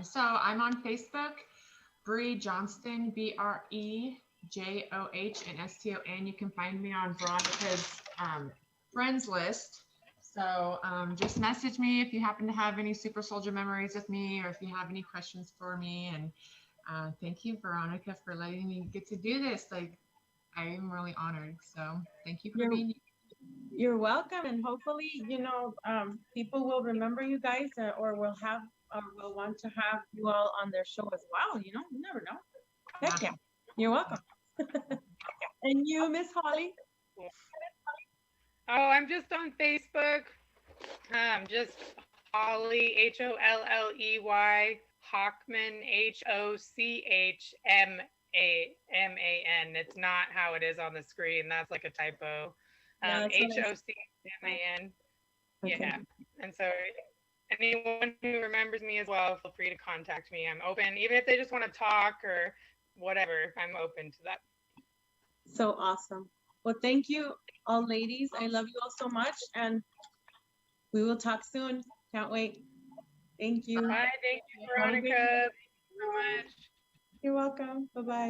So I'm on Facebook, Bree Johnston, BreJohnston, and you can find me on Veronica's friends list. So just message me if you happen to have any super soldier memories with me, or if you have any questions for me. And thank you, Veronica, for letting me get to do this. Like, I am really honored. So thank you for being here. You're welcome, and hopefully, you know, people will remember you guys, or will want to have you all on their show as well. You know, you never know. Heck yeah, you're welcome. And you, Miss Holly? Oh, I'm just on Facebook. Just Holly, Holley, Hochman, Hochman. It's not how it is on the screen. That's like a typo. Hochman. Okay. Yeah. And so anyone who remembers me as well, feel free to contact me. I'm open, even if they just want to talk or whatever, I'm open to that. So awesome. Well, thank you all, ladies. I love you all so much, and we will talk soon. Can't wait. Thank you. Bye. Thank you, Veronica. Thank you so much. You're welcome. Bye-bye.